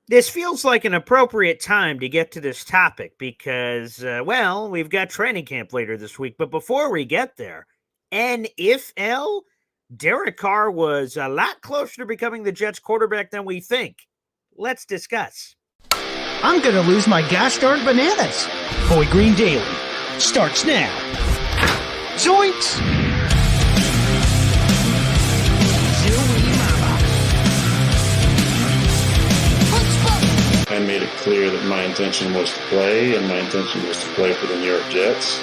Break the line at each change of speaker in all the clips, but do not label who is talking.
This feels like an appropriate time to get to this topic because, well, we've got training camp later this week. But before we get there, NFL, Derek Carr was a lot closer to becoming the Jets quarterback than we think. Let's discuss.
I'm going to lose my gosh darn bananas. Boy Green Daily starts now. Zoinks!
I made it clear that my intention was to play, and my intention was to play for the New York Jets.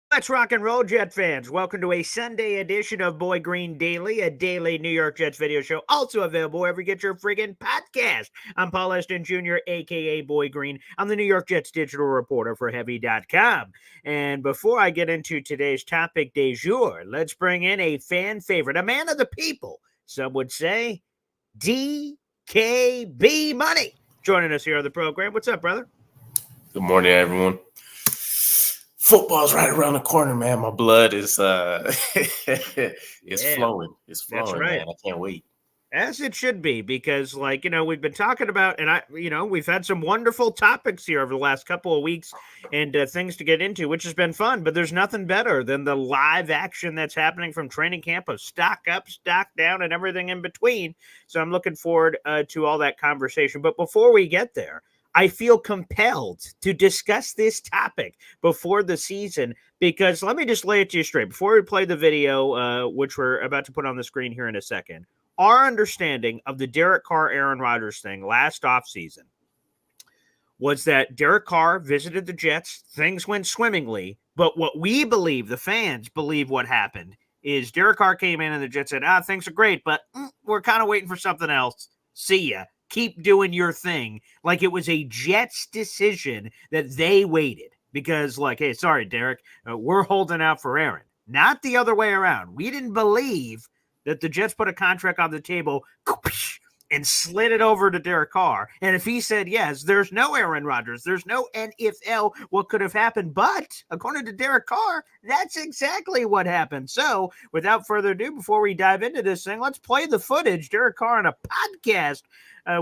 Let's rock and roll, Jet fans. Welcome to a Sunday edition of Boy Green Daily, a daily New York Jets video show, also available wherever you get your friggin' podcast. I'm Paul Eston Jr., a.k.a. Boy Green. I'm the New York Jets digital reporter for Heavy.com. And before I get into today's topic du jour, let's bring in a fan favorite, a man of the people, some would say, DKB Money, joining us here on the program. What's up, brother?
Good morning, everyone. Football's right around the corner, man. My blood is flowing. It's flowing, that's right. Man. I can't wait.
As it should be, because, we've been talking about, and we've had some wonderful topics here over the last couple of weeks and things to get into, which has been fun. But there's nothing better than the live action that's happening from training camp of stock up, stock down, and everything in between. So I'm looking forward to all that conversation. But before we get there, I feel compelled to discuss this topic before the season because let me just lay it to you straight. Before we play the video, which we're about to put on the screen here in a second, our understanding of the Derek Carr, Aaron Rodgers thing last offseason was that Derek Carr visited the Jets. Things went swimmingly. But what we believe, the fans believe what happened, is Derek Carr came in and the Jets said, things are great, but we're kind of waiting for something else. See ya. Keep doing your thing. Like it was a Jets decision that they waited because hey, sorry, Derek, we're holding out for Aaron. Not the other way around. We didn't believe that the Jets put a contract on the table and slid it over to Derek Carr. And if he said yes, there's no Aaron Rodgers, there's no NFL, what could have happened? But according to Derek Carr, that's exactly what happened. So without further ado, before we dive into this thing, let's play the footage. Derek Carr on a podcast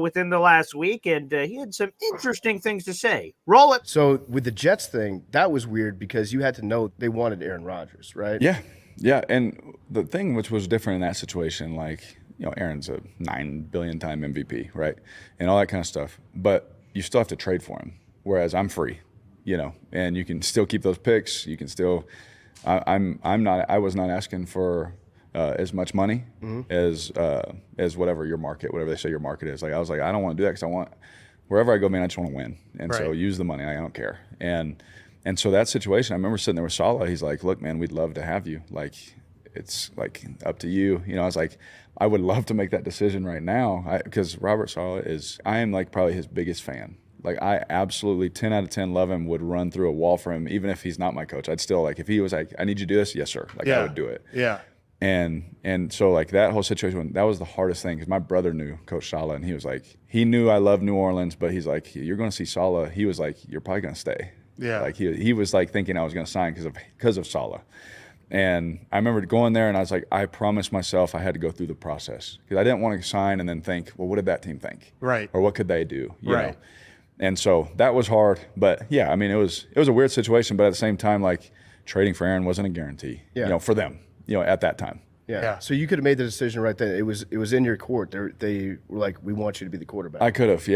within the last week, and he had some interesting things to say. Roll it.
So with the Jets thing, that was weird because you had to know they wanted Aaron Rodgers, right?
Yeah. And the thing which was different in that situation, Aaron's a 9 billion time MVP, right? And all that kind of stuff. But you still have to trade for him, whereas I'm free, and you can still keep those picks. You can still I was not asking for as much money as whatever they say your market is. I was like, I don't want to do that because I want wherever I go, man, I just want to win. And so use the money. I don't care. And so that situation, I remember sitting there with Saleh. He's like, look, man, we'd love to have you. It's up to you. I was like, I would love to make that decision right now because Robert Saleh I am probably his biggest fan. I absolutely 10 out of 10 love him, would run through a wall for him, even if he's not my coach. I'd still if he was like, I need you to do this. Yes, sir. I would do it.
Yeah.
And so that whole situation, that was the hardest thing because my brother knew Coach Saleh and he was like, he knew I love New Orleans, but he's like, you're going to see Saleh. He was like, you're probably going to stay.
Yeah.
He was thinking I was going to sign because of Saleh. And I remember going there and I was like, I promised myself I had to go through the process because I didn't want to sign and then think, well, what did that team think?
Right.
Or what could they do? You
right.
know? And so that was hard. But yeah, I mean, it was a weird situation, but at the same time, trading for Aaron wasn't a guarantee, for them, at that time.
Yeah. So you could have made the decision right then. It was in your court. They were like, we want you to be the quarterback.
I could have,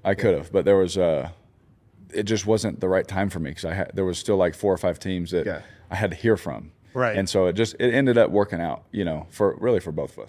I could have, but there was it just wasn't the right time for me because there was still 4 or 5 teams that I had to hear from.
Right.
And so it ended up working out, for both of us.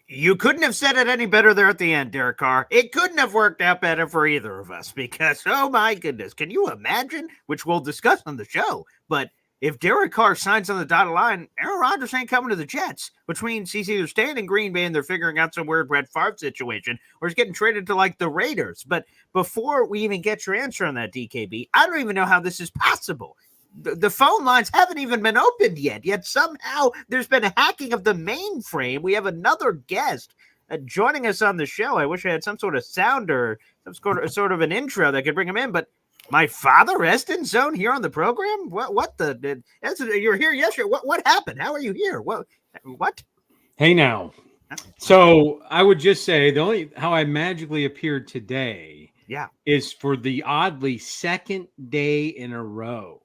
You couldn't have said it any better there at the end, Derek Carr. It couldn't have worked out better for either of us because, oh my goodness, can you imagine, which we'll discuss on the show, but if Derek Carr signs on the dotted line, Aaron Rodgers ain't coming to the Jets, which means he's either staying in Green Bay and they're figuring out some weird Brett Favre situation, or he's getting traded to the Raiders. But before we even get your answer on that, DKB, I don't even know how this is possible. The phone lines haven't even been opened yet somehow there's been a hacking of the mainframe. We have another guest joining us on the show. I wish I had some sort of sound or some sort of an intro that could bring him in, but my father, Eston Zone, here on the program? What you were here yesterday. What happened? How are you here? What?
Hey now. So I would just say how I magically appeared today is for the oddly second day in a row.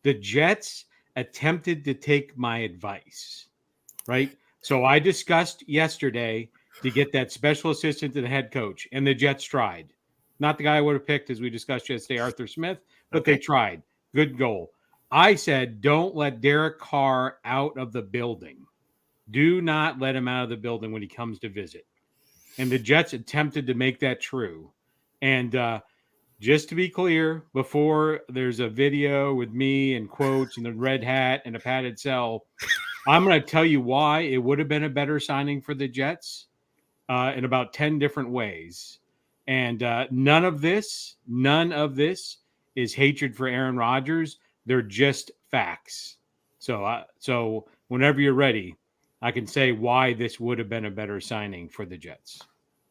The Jets attempted to take my advice, right? So I discussed yesterday to get that special assistant to the head coach, and the Jets tried. Not the guy I would have picked, as we discussed yesterday, Arthur Smith, but they tried. Good goal. I said, don't let Derek Carr out of the building. Do not let him out of the building when he comes to visit. And the Jets attempted to make that true. And just to be clear, before there's a video with me and quotes and the red hat and a padded cell, I'm going to tell you why it would have been a better signing for the Jets in about 10 different ways. And none of this is hatred for Aaron Rodgers. They're just facts. So whenever you're ready, I can say why this would have been a better signing for the Jets.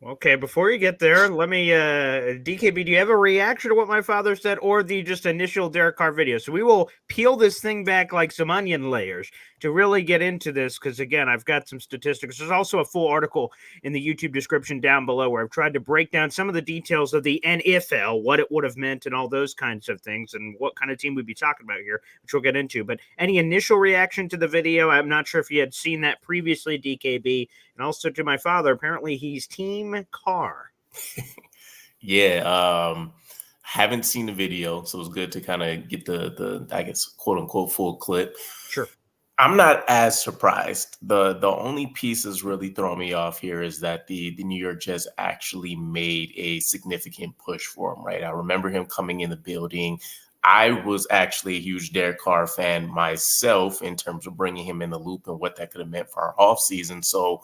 Okay, before you get there, let me, DKB, do you have a reaction to what my father said or the just initial Derek Carr video? So we will peel this thing back like some onion layers to really get into this because, again, I've got some statistics. There's also a full article in the YouTube description down below where I've tried to break down some of the details of the NFL, what it would have meant and all those kinds of things and what kind of team we'd be talking about here, which we'll get into. But any initial reaction to the video? I'm not sure if you had seen that previously, DKB. And also to my father, apparently he's Team Carr.
Haven't seen the video, so it's good to kind of get the I guess quote unquote full clip.
Sure.
I'm not as surprised. The only piece that's really throwing me off here is that the New York Jets actually made a significant push for him, right? I remember him coming in the building. I was actually a huge Derek Carr fan myself in terms of bringing him in the loop and what that could have meant for our offseason. So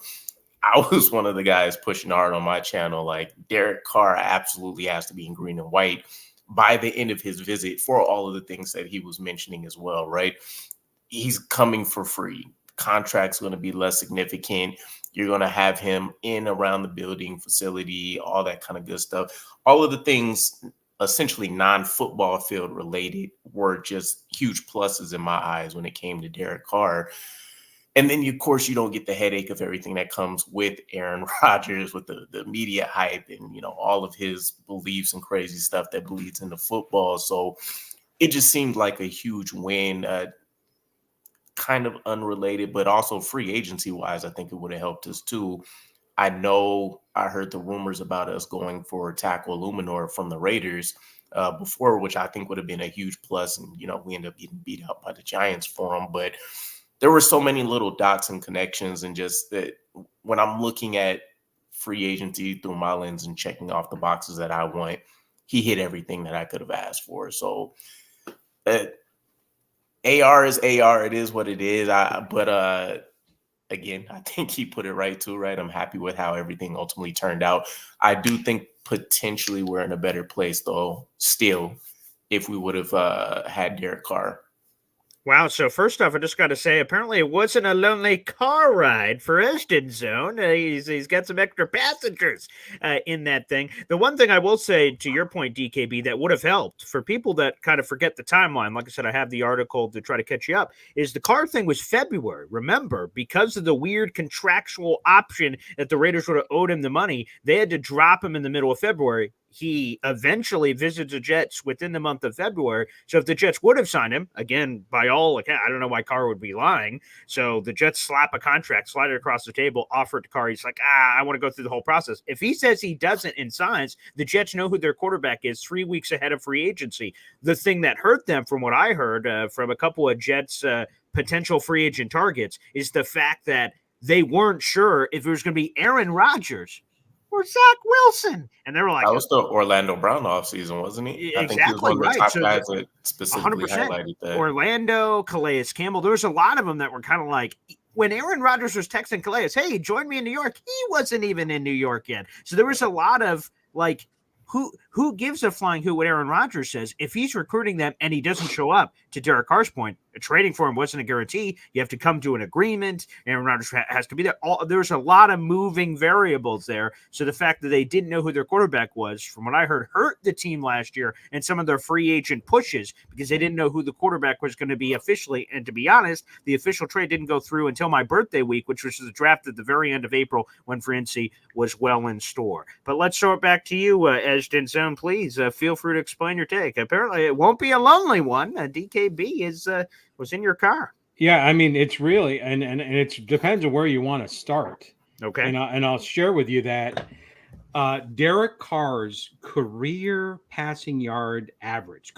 I was one of the guys pushing hard on my channel, like Derek Carr absolutely has to be in green and white by the end of his visit for all of the things that he was mentioning as well, right? He's coming for free. Contract's going to be less significant. You're going to have him in around the building facility, all that kind of good stuff. All of the things essentially non-football field related were just huge pluses in my eyes when it came to Derek Carr. And then, of course, you don't get the headache of everything that comes with Aaron Rodgers, with the media hype and, all of his beliefs and crazy stuff that bleeds into football. So it just seemed like a huge win, kind of unrelated, but also free agency wise, I think it would have helped us too. I know I heard the rumors about us going for tackle Luminor from the Raiders before, which I think would have been a huge plus. And, we ended up getting beat out by the Giants for him. But there were so many little dots and connections. And just that when I'm looking at free agency through my lens and checking off the boxes that I want, he hit everything that I could have asked for. So AR is AR. It is what it is. Again, I think he put it right too, right? I'm happy with how everything ultimately turned out. I do think potentially we're in a better place, though, still, if we would have had Derek Carr.
Wow. So first off, I just got to say, apparently it wasn't a lonely car ride for Eston Zone. He's got some extra passengers in that thing. The one thing I will say to your point, DKB, that would have helped for people that kind of forget the timeline. Like I said, I have the article to try to catch you up, is the car thing was February. Remember, because of the weird contractual option that the Raiders would have owed him the money, they had to drop him in the middle of February. He eventually visits the Jets within the month of February. So if the Jets would have signed him, again, by all accounts, I don't know why Carr would be lying. So the Jets slap a contract, slide it across the table, offer it to Carr. He's like, I want to go through the whole process. If he says he doesn't and signs, the Jets know who their quarterback is 3 weeks ahead of free agency. The thing that hurt them, from what I heard from a couple of Jets potential free agent targets, is the fact that they weren't sure if it was going to be Aaron Rodgers or Zach Wilson. And they were like,
that was the Orlando Brown offseason, wasn't he?
Exactly,
I think he was one of the
right.
top
So
guys that specifically
100%.
highlighted that.
Orlando, Calais Campbell. There was a lot of them that were kind of like, when Aaron Rodgers was texting Calais, hey, join me in New York, he wasn't even in New York yet. So there was a lot of like, who gives a flying hoot what Aaron Rodgers says? If he's recruiting them and he doesn't show up, to Derek Carr's point, trading for him wasn't a guarantee. You have to come to an agreement. Aaron Rodgers has to be there. There's a lot of moving variables there. So the fact that they didn't know who their quarterback was, from what I heard, hurt the team last year and some of their free agent pushes because they didn't know who the quarterback was going to be officially. And to be honest, the official trade didn't go through until my birthday week, which was the draft at the very end of April when free agency was well in store. But let's throw it back to you, Ejden Zone, please. Feel free to explain your take. Apparently, it won't be a lonely one. DKB was in your car.
Yeah, I mean, it's really, and it depends on where you want to start.
Okay.
And I'll share with you that Derek Carr's career passing yard average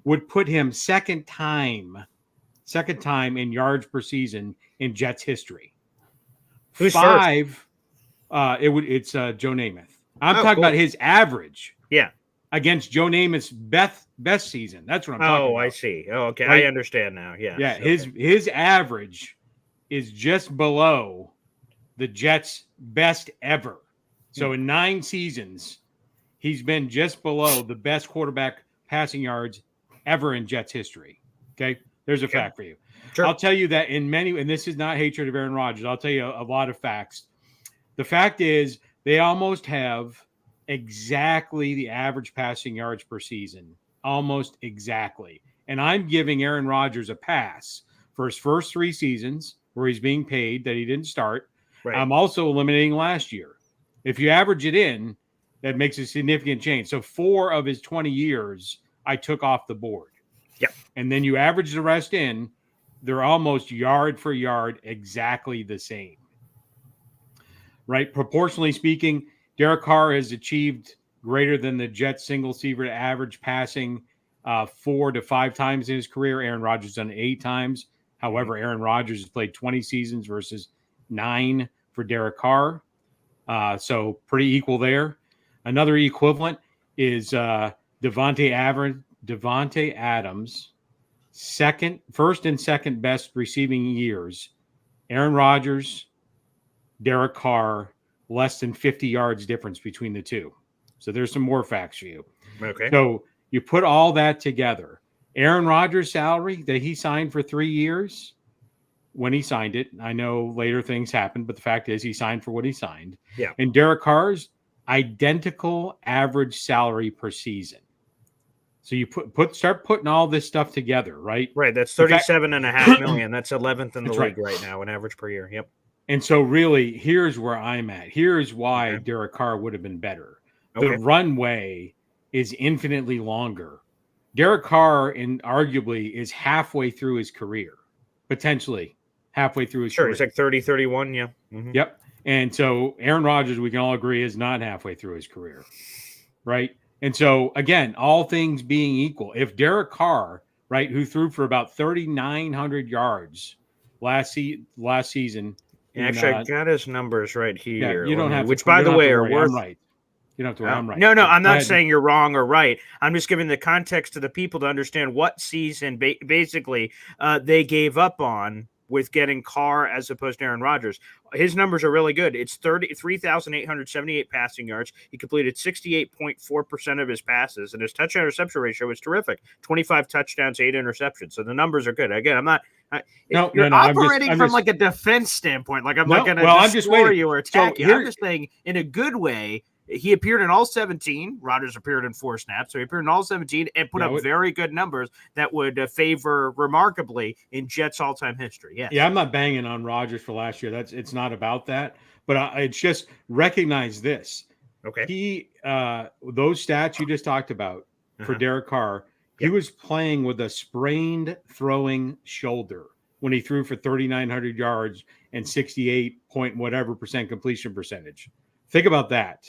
would put him second time in yards per season in Jets history.
Who's
Five, first? It's Joe Namath. I'm talking about his average.
Yeah.
Against Joe Namath's best season. That's what I'm talking about.
Oh, I see. Oh, okay.
Right?
I understand now. Yeah.
Yeah.
Okay.
His average is just below the Jets' best ever. So in 9 seasons, he's been just below the best quarterback passing yards ever in Jets history. Okay. There's a fact for you.
Sure.
I'll tell you that in many, and this is not hatred of Aaron Rodgers. I'll tell you a lot of facts. The fact is they almost have exactly the average passing yards per season, almost exactly. And I'm giving Aaron Rodgers a pass for his first 3 seasons where he's being paid that he didn't start.
Right.
I'm also eliminating last year. If you average it in, that makes a significant change. So 4 of his 20 years, I took off the board.
Yeah.
And then you average the rest in, they're almost yard for yard exactly the same. Right? Proportionally speaking, Derek Carr has achieved greater than the Jets single receiver average passing 4 to 5 times in his career. Aaron Rodgers done it 8 times. However, Aaron Rodgers has played 20 seasons versus 9 for Derek Carr. So pretty equal there. Another equivalent is Devontae Adams, first and second best receiving years. Aaron Rodgers, Derek Carr, less than 50 yards difference between the two. So there's some more facts for you.
Okay.
So you put all that together. Aaron Rodgers' salary that he signed for 3 years, when he signed it, I know later things happened, but the fact is he signed for what he signed.
Yeah.
And Derek Carr's identical average salary per season. So you start putting all this stuff together, right?
Right. That's $37.5 million. That's 11th in the league right now, an average per year. Yep.
And so really, here's where I'm at. Here's why Derek Carr would have been better.
Okay.
The runway is infinitely longer. Derek Carr, arguably, is halfway through his career, potentially halfway through his career.
Sure, he's like 30, 31, yeah. Mm-hmm.
Yep. And so Aaron Rodgers, we can all agree, is not halfway through his career, right? And so, again, all things being equal, if Derek Carr, right, who threw for about 3,900 yards last season.
Actually, I got his numbers right here.
Yeah, you don't have to,
which, by the way, are
worry,
worth.
I'm right. You don't have to worry. I'm right.
No, I'm not saying you're wrong or right. I'm just giving the context to the people to understand what season basically they gave up on with getting Carr as opposed to Aaron Rodgers. His numbers are really good. It's 3,878 passing yards. He completed 68.4% of his passes, and his touchdown interception ratio was terrific. 25 touchdowns, 8 interceptions. So the numbers are good. Again, I'm not. You're operating from like a defense standpoint. Like I'm not going to destroy you or attack you. I'm just saying in a good way. He appeared in all 17. Rodgers appeared in 4 snaps. So he appeared in all 17 and put up very good numbers that would favor remarkably in Jets all-time history. Yes.
Yeah, I'm not banging on Rodgers for last year. It's not about that. But it's just recognize this.
Okay.
Those stats you just talked about for Derek Carr, he was playing with a sprained throwing shoulder when he threw for 3,900 yards and 68% completion percentage. Think about that.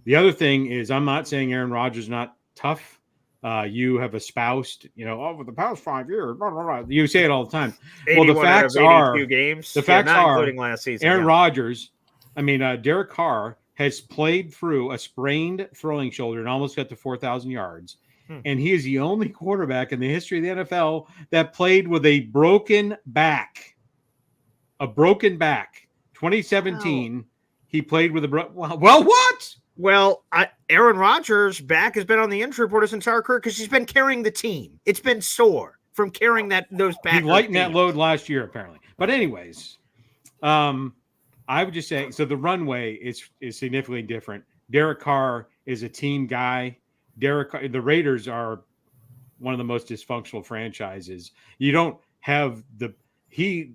The other thing is, I'm not saying Aaron Rodgers is not tough. You have espoused, over the past 5 years, blah, blah, blah. You say it all the time. Well, the facts are,
including last season.
Aaron Rodgers, Derek Carr has played through a sprained throwing shoulder and almost got to 4,000 yards. And he is the only quarterback in the history of the NFL that played with a broken back. 2017, he played with a well, what?
Well, Aaron Rodgers' back has been on the injury report his entire career because he's been carrying the team. It's been sore from carrying those Packers.
He lightened
teams.
that load last year, apparently. But anyways, I would just say, so the runway is significantly different. Derek Carr is a team guy. The Raiders are one of the most dysfunctional franchises. You don't have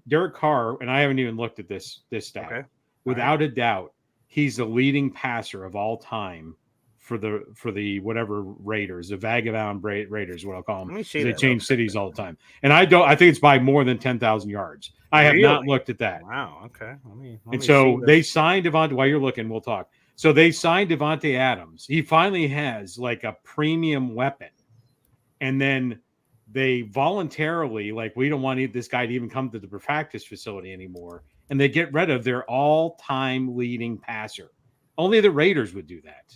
Derek Carr, and I haven't even looked at this stat. Okay. Without a doubt, he's the leading passer of all time for the whatever Raiders, the Vagabond Raiders, what I'll call them. They change cities all the time. And I think it's by more than 10,000 yards. I have not looked at that.
Wow. Okay.
And so they signed Devontae. While you're looking, we'll talk. So they signed Devontae Adams. He finally has like a premium weapon. And then they voluntarily, like, we don't want this guy to even come to the practice facility anymore. And they get rid of their all-time leading passer. Only the Raiders would do that.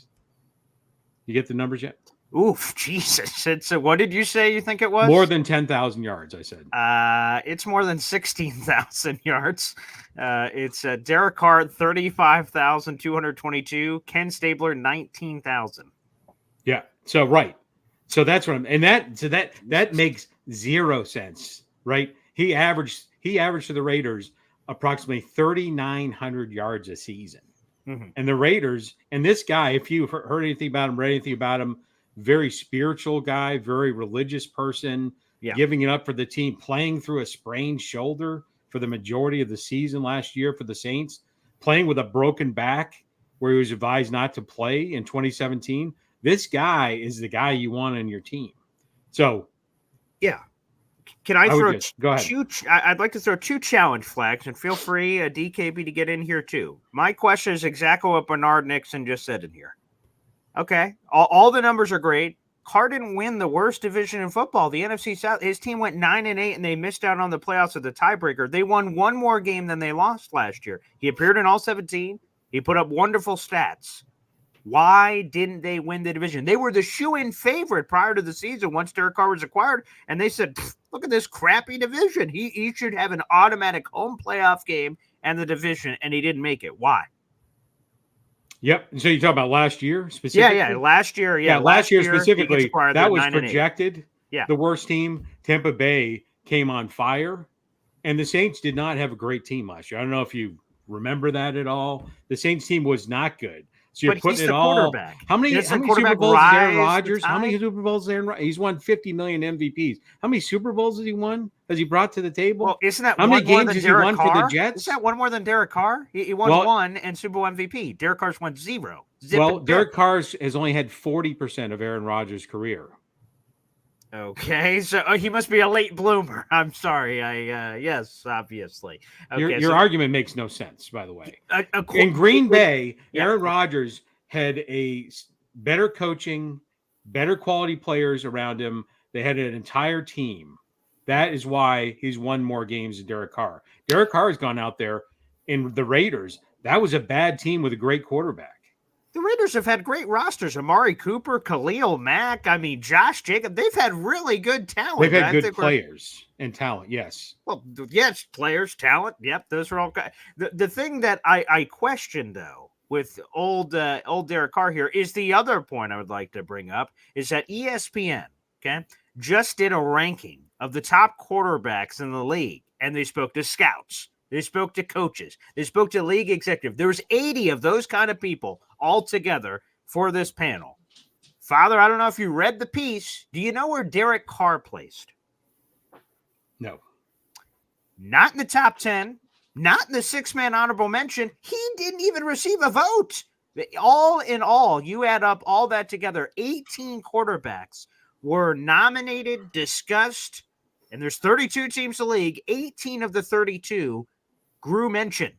You get the numbers yet?
Oof, Jesus. It's what did you say you think it was?
More than 10,000 yards, I said.
It's more than 16,000 yards. It's Derek Carr, 35,222. Ken Stabler, 19,000.
Yeah. So, right. So that's what that makes zero sense, right? He averaged to the Raiders approximately 3,900 yards a season. Mm-hmm. And the Raiders, and this guy, if you've heard anything about him, read anything about him, very spiritual guy, very religious person, giving it up for the team, playing through a sprained shoulder for the majority of the season last year for the Saints, playing with a broken back where he was advised not to play in 2017. This guy is the guy you want on your team. So,
yeah. Can I throw
go ahead.
I'd like to throw two challenge flags, and feel free, DKB, to get in here too. My question is exactly what Bernard Nixon just said in here. Okay, all the numbers are great. Carr didn't win the worst division in football, the NFC South. His team went 9-8, and they missed out on the playoffs with the tiebreaker. They won one more game than they lost last year. He appeared in all 17. He put up wonderful stats. Why didn't they win the division? They were the shoo-in favorite prior to the season once Derek Carr was acquired, and they said, look at this crappy division. He should have an automatic home playoff game and the division, and he didn't make it. Why?
Yep. So you talk about last year specifically?
Yeah, last year.
Yeah, last year specifically. That was projected.
Yeah.
The worst team. Tampa Bay came on fire, and the Saints did not have a great team last year. I don't know if you remember that at all. The Saints team was not good. So you're putting it all. How many Super Bowls does Aaron Rodgers? How many Super Bowls does Aaron Rodgers? He's won 50 million MVPs. How many Super Bowls has he won? Has he brought to the table?
Well, isn't that
how many games has he won for the Jets?
Isn't that one more than Derek Carr? He won one and Super Bowl MVP. Derek Carr's won 0.
Derek Carr has only had 40% of Aaron Rodgers' career.
Okay, so he must be a late bloomer. I'm sorry. Yes, obviously. Okay,
your argument makes no sense, by the way. In Green Bay, Aaron Rodgers had a better coaching, better quality players around him. They had an entire team. That is why he's won more games than Derek Carr. Derek Carr has gone out there in the Raiders. That was a bad team with a great quarterback.
The Raiders have had great rosters. Amari Cooper, Khalil Mack, Josh Jacobs. They've had really good talent.
They've had good players and talent, yes.
Well, yes, players, talent. Yep, those are all good. The thing that I question, though, with old Derek Carr here is the other point I would like to bring up is that ESPN, just did a ranking of the top quarterbacks in the league, and they spoke to scouts. They spoke to coaches. They spoke to league executives. There was 80 of those kind of people all together for this panel. Father, I don't know if you read the piece. Do you know where Derek Carr placed?
No.
Not in the top 10. Not in the 6-man honorable mention. He didn't even receive a vote. All in all, you add up all that together, 18 quarterbacks were nominated, discussed, and there's 32 teams in the league. 18 of the 32 grew mention.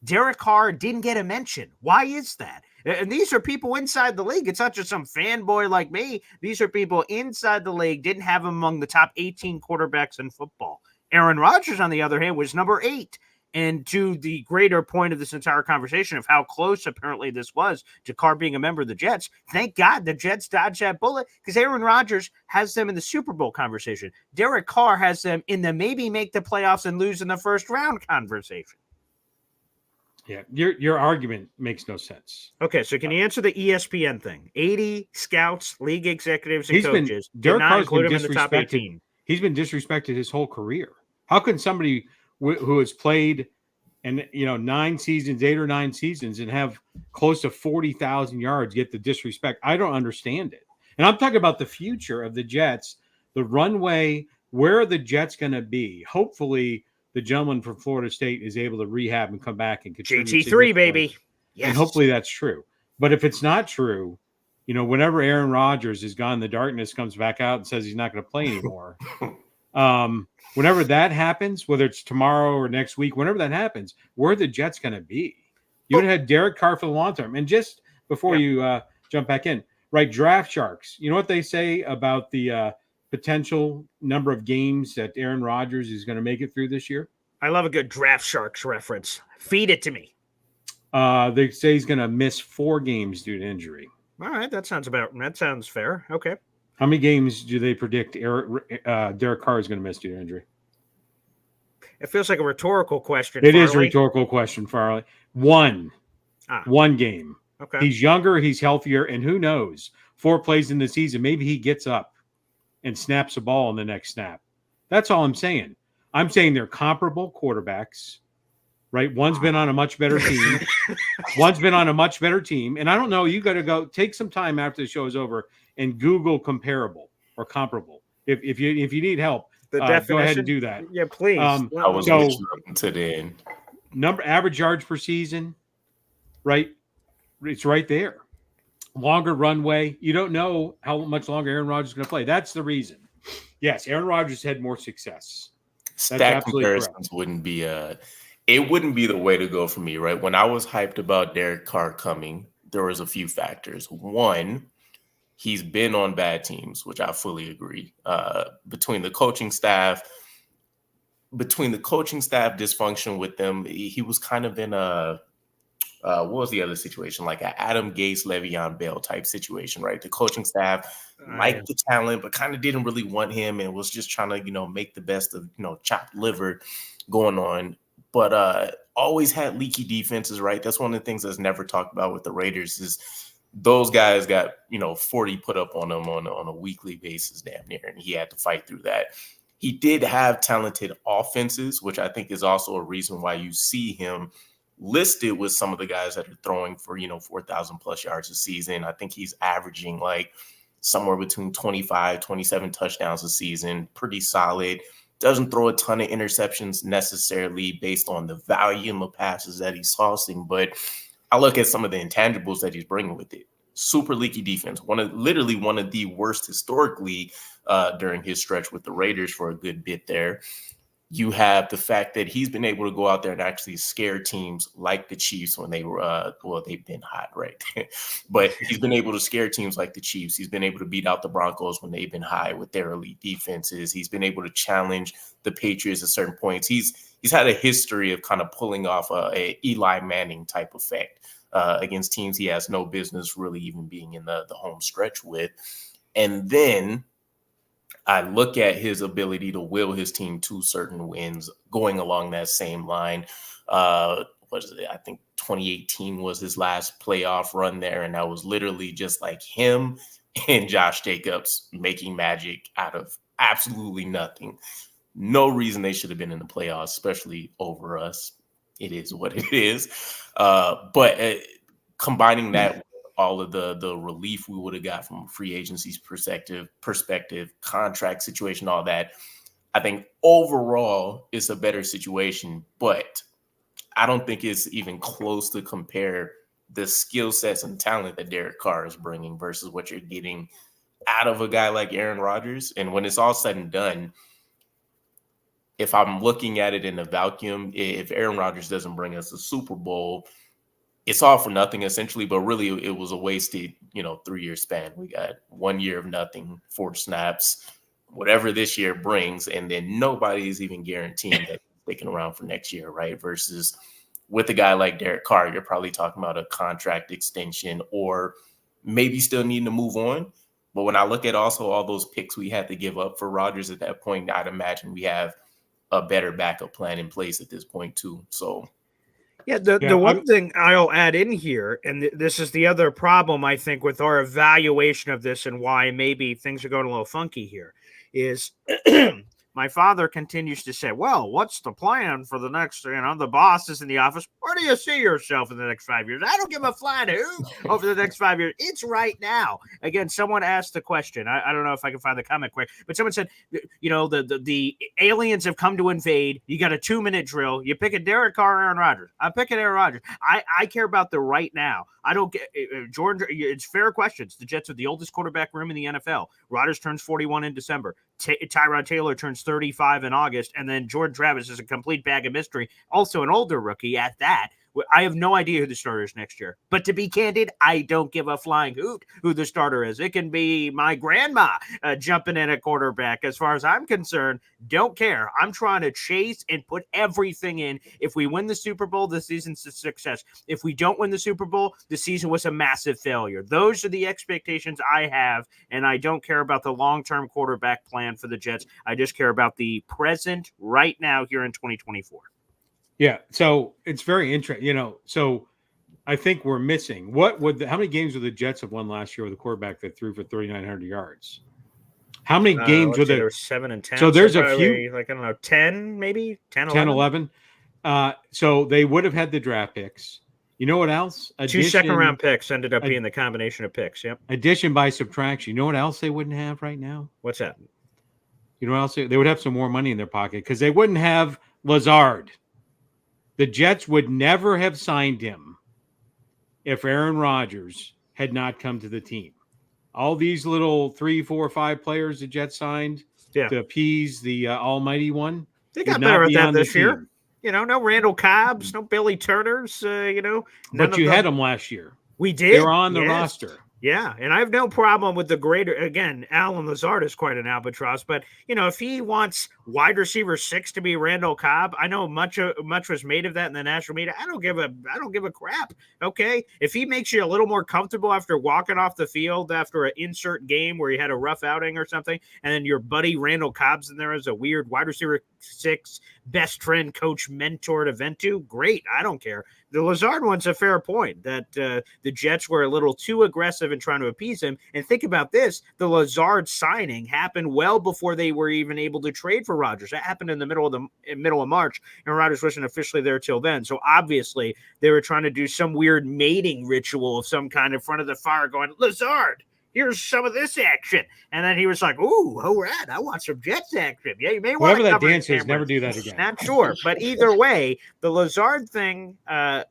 Derek Carr didn't get a mention. Why is that? And these are people inside the league. It's not just some fanboy like me. These are people inside the league, didn't have him among the top 18 quarterbacks in football. Aaron Rodgers, on the other hand, was number 8. And to the greater point of this entire conversation of how close apparently this was to Carr being a member of the Jets, thank God the Jets dodged that bullet because Aaron Rodgers has them in the Super Bowl conversation. Derek Carr has them in the maybe make the playoffs and lose in the first round conversation.
Yeah, your argument makes no sense.
Okay, so can you answer the ESPN thing? 80 scouts, league executives, and coaches did
Derek
not
Carr's
include
been
him in the top
disrespected.
18.
He's been disrespected his whole career. How can somebody who has played and 8 or 9 seasons and have close to 40,000 yards get the disrespect? I don't understand it. And I'm talking about the future of the Jets, the runway. Where are the Jets going to be? Hopefully, the gentleman from Florida State is able to rehab and come back and contribute.
GT3, baby.
Yes. And hopefully that's true. But if it's not true, whenever Aaron Rodgers is gone, the darkness comes back out and says he's not going to play anymore. Whenever that happens, whether it's tomorrow or next week, whenever that happens, where are the Jets going to be? You would have had Derek Carr for the long term. And just before you jump back in, right, draft sharks. You know what they say about the potential number of games that Aaron Rodgers is going to make it through this year?
I love a good draft sharks reference. Feed it to me.
They say he's going to miss 4 games due to injury.
All right, that sounds fair. Okay.
How many games do they predict Derek Carr is going to miss due to injury?
It feels like a rhetorical question.
It is a rhetorical question, Farley. 1 game.
Okay.
He's younger, he's healthier, and who knows? 4 plays in the season, maybe he gets up and snaps a ball in the next snap. That's all I'm saying. I'm saying they're comparable quarterbacks, right? One's been on a much better team. And I don't know, you got to go take some time after the show is over and Google comparable or comparable. If you need help, go ahead and do that.
Yeah, please.
I was to the end.
Average yards per season, right? It's right there. Longer runway. You don't know how much longer Aaron Rodgers is going to play. That's the reason. Yes, Aaron Rodgers had more success.
Stat comparisons wouldn't be it wouldn't be the way to go for me, right? When I was hyped about Derek Carr coming, there was a few factors. One, he's been on bad teams, which I fully agree. Between the coaching staff dysfunction with them, he was kind of in a what was the other situation? Like an Adam Gase, Le'Veon Bell type situation, right? The coaching staff liked the talent, but kind of didn't really want him and was just trying to, make the best of, chopped liver going on. But always had leaky defenses, right? That's one of the things that's never talked about with the Raiders is those guys got, 40 put up on them on a weekly basis damn near, and he had to fight through that. He did have talented offenses, which I think is also a reason why you see him listed with some of the guys that are throwing for, 4,000 plus yards a season. I think he's averaging like somewhere between 25, 27 touchdowns a season. Pretty solid. Doesn't throw a ton of interceptions necessarily based on the volume of passes that he's tossing. But I look at some of the intangibles that he's bringing with it. Super leaky defense. One of the worst historically during his stretch with the Raiders for a good bit there. You have the fact that he's been able to go out there and actually scare teams like the Chiefs when they were, they've been hot, right? But he's been able to scare teams like the Chiefs. He's been able to beat out the Broncos when they've been high with their elite defenses. He's been able to challenge the Patriots at certain points. He's had a history of kind of pulling off a Eli Manning type effect against teams he has no business really even being in the home stretch with. And then I look at his ability to will his team to certain wins going along that same line. What is it? I think 2018 was his last playoff run there. And that was literally just like him and Josh Jacobs making magic out of absolutely nothing. No reason they should have been in the playoffs, especially over us. It is what it is. But combining that all of the relief we would have got from free agency's perspective, contract situation, all that. I think overall it's a better situation, but I don't think it's even close to compare the skill sets and talent that Derek Carr is bringing versus what you're getting out of a guy like Aaron Rodgers. And when it's all said and done, if I'm looking at it in a vacuum, if Aaron Rodgers doesn't bring us a Super Bowl, it's all for nothing essentially, but really it was a wasted, 3-year span. We got 1 year of nothing, 4 snaps, whatever this year brings. And then nobody is even guaranteeing that they're sticking around for next year, right? Versus with a guy like Derek Carr, you're probably talking about a contract extension or maybe still needing to move on. But when I look at also all those picks we had to give up for Rodgers at that point, I'd imagine we have a better backup plan in place at this point too. So
Yeah, the one thing I'll add in here, and this is the other problem I think with our evaluation of this and why maybe things are going a little funky here, is my father continues to say, well, what's the plan for the next, the boss is in the office. Where do you see yourself in the next 5 years? I don't give a flying hoot over the next 5 years. It's right now. Again, someone asked the question. I don't know if I can find the comment quick, but someone said, the aliens have come to invade. You got a 2-minute drill. You pick a Derek Carr, Aaron Rodgers. I'm picking Aaron Rodgers. I care about the right now. I don't get George. It's fair questions. The Jets are the oldest quarterback room in the NFL. Rodgers turns 41 in December. Tyrod Taylor turns 35 in August, and then Jordan Travis is a complete bag of mystery. Also an older rookie at that. I have no idea who the starter is next year. But to be candid, I don't give a flying hoot who the starter is. It can be my grandma jumping in at quarterback. As far as I'm concerned, don't care. I'm trying to chase and put everything in. If we win the Super Bowl, the season's a success. If we don't win the Super Bowl, the season was a massive failure. Those are the expectations I have, and I don't care about the long-term quarterback plan for the Jets. I just care about the present right now here in 2024.
Yeah, so it's very interesting. So I think we're missing how many games would the Jets have won last year with a quarterback that threw for 3,900 yards? How many games
there were 7 and 10?
So there's a few,
10 maybe 10,
11. So they would have had the draft picks. You know what else?
2 second-round picks ended up being the combination of picks. Yep.
Addition by subtraction. You know what else they wouldn't have right now?
What's that?
You know what else? They would have some more money in their pocket because they wouldn't have Lazard. The Jets would never have signed him if Aaron Rodgers had not come to the team. All these little 3, 4, 5 players the Jets signed to appease the almighty one.
They got better at that this year. No Randall Cobbs, no Billy Turners,
But you had them last year.
We did.
They were on the roster.
Yeah, and I have no problem with Alan Lazard is quite an albatross, but if he wants wide receiver 6 to be Randall Cobb, I know much was made of that in the national media. I don't give a crap. Okay, if he makes you a little more comfortable after walking off the field after an insert game where you had a rough outing or something, and then your buddy Randall Cobb's in there as a weird wide receiver 6 best friend, coach, mentor to vent to, great. I don't care. The Lazard one's a fair point that the Jets were a little too aggressive in trying to appease him. And think about this. The Lazard signing happened well before they were even able to trade for Rodgers. That happened in the middle of March, and Rodgers wasn't officially there till then. So obviously they were trying to do some weird mating ritual of some kind in front of the fire going, Lazard, here's some of this action. And then he was like, ooh, all right, I want some Jets action. Yeah, you may want to
whatever that dance is, never do that again.
Not sure. But either way, the Lazard thing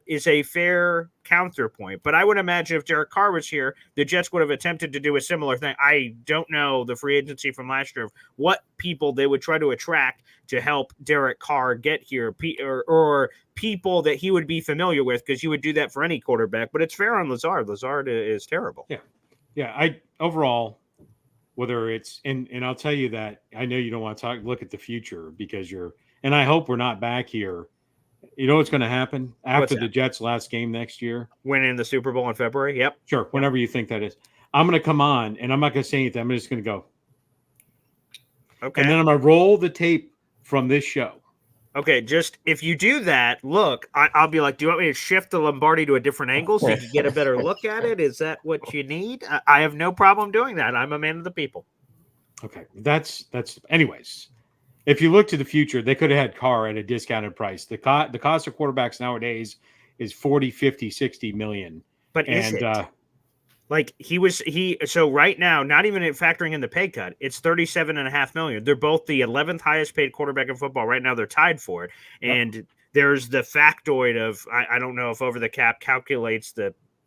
is a fair counterpoint. But I would imagine if Derek Carr was here, the Jets would have attempted to do a similar thing. I don't know the free agency from last year of what people they would try to attract to help Derek Carr get here or people that he would be familiar with, because you would do that for any quarterback. But it's fair on Lazard. Lazard is terrible.
Yeah. Yeah, overall, whether it's and I'll tell you that I know you don't want to look at the future because and I hope we're not back here. You know what's going to happen after the Jets' last game next year?
Winning the Super Bowl in February. Yep.
Sure. Whenever you think that is, I'm going to come on and I'm not going to say anything. I'm just going to go.
Okay.
And then I'm going to roll the tape from this show.
Okay, just if you do that, look, I'll be like, do you want me to shift the Lombardi to a different angle so you can get a better look at it? Is that what you need? I have no problem doing that. I'm a man of the people.
Okay, that's anyways. If you look to the future, they could have had Carr at a discounted price. The cost of quarterbacks nowadays is 40, 50, 60 million.
But is it? So right now, not even factoring in the pay cut, it's $37.5 million. They're both the 11th highest paid quarterback in football. Right now, they're tied for it. And there's the factoid of, I don't know if over the cap calculates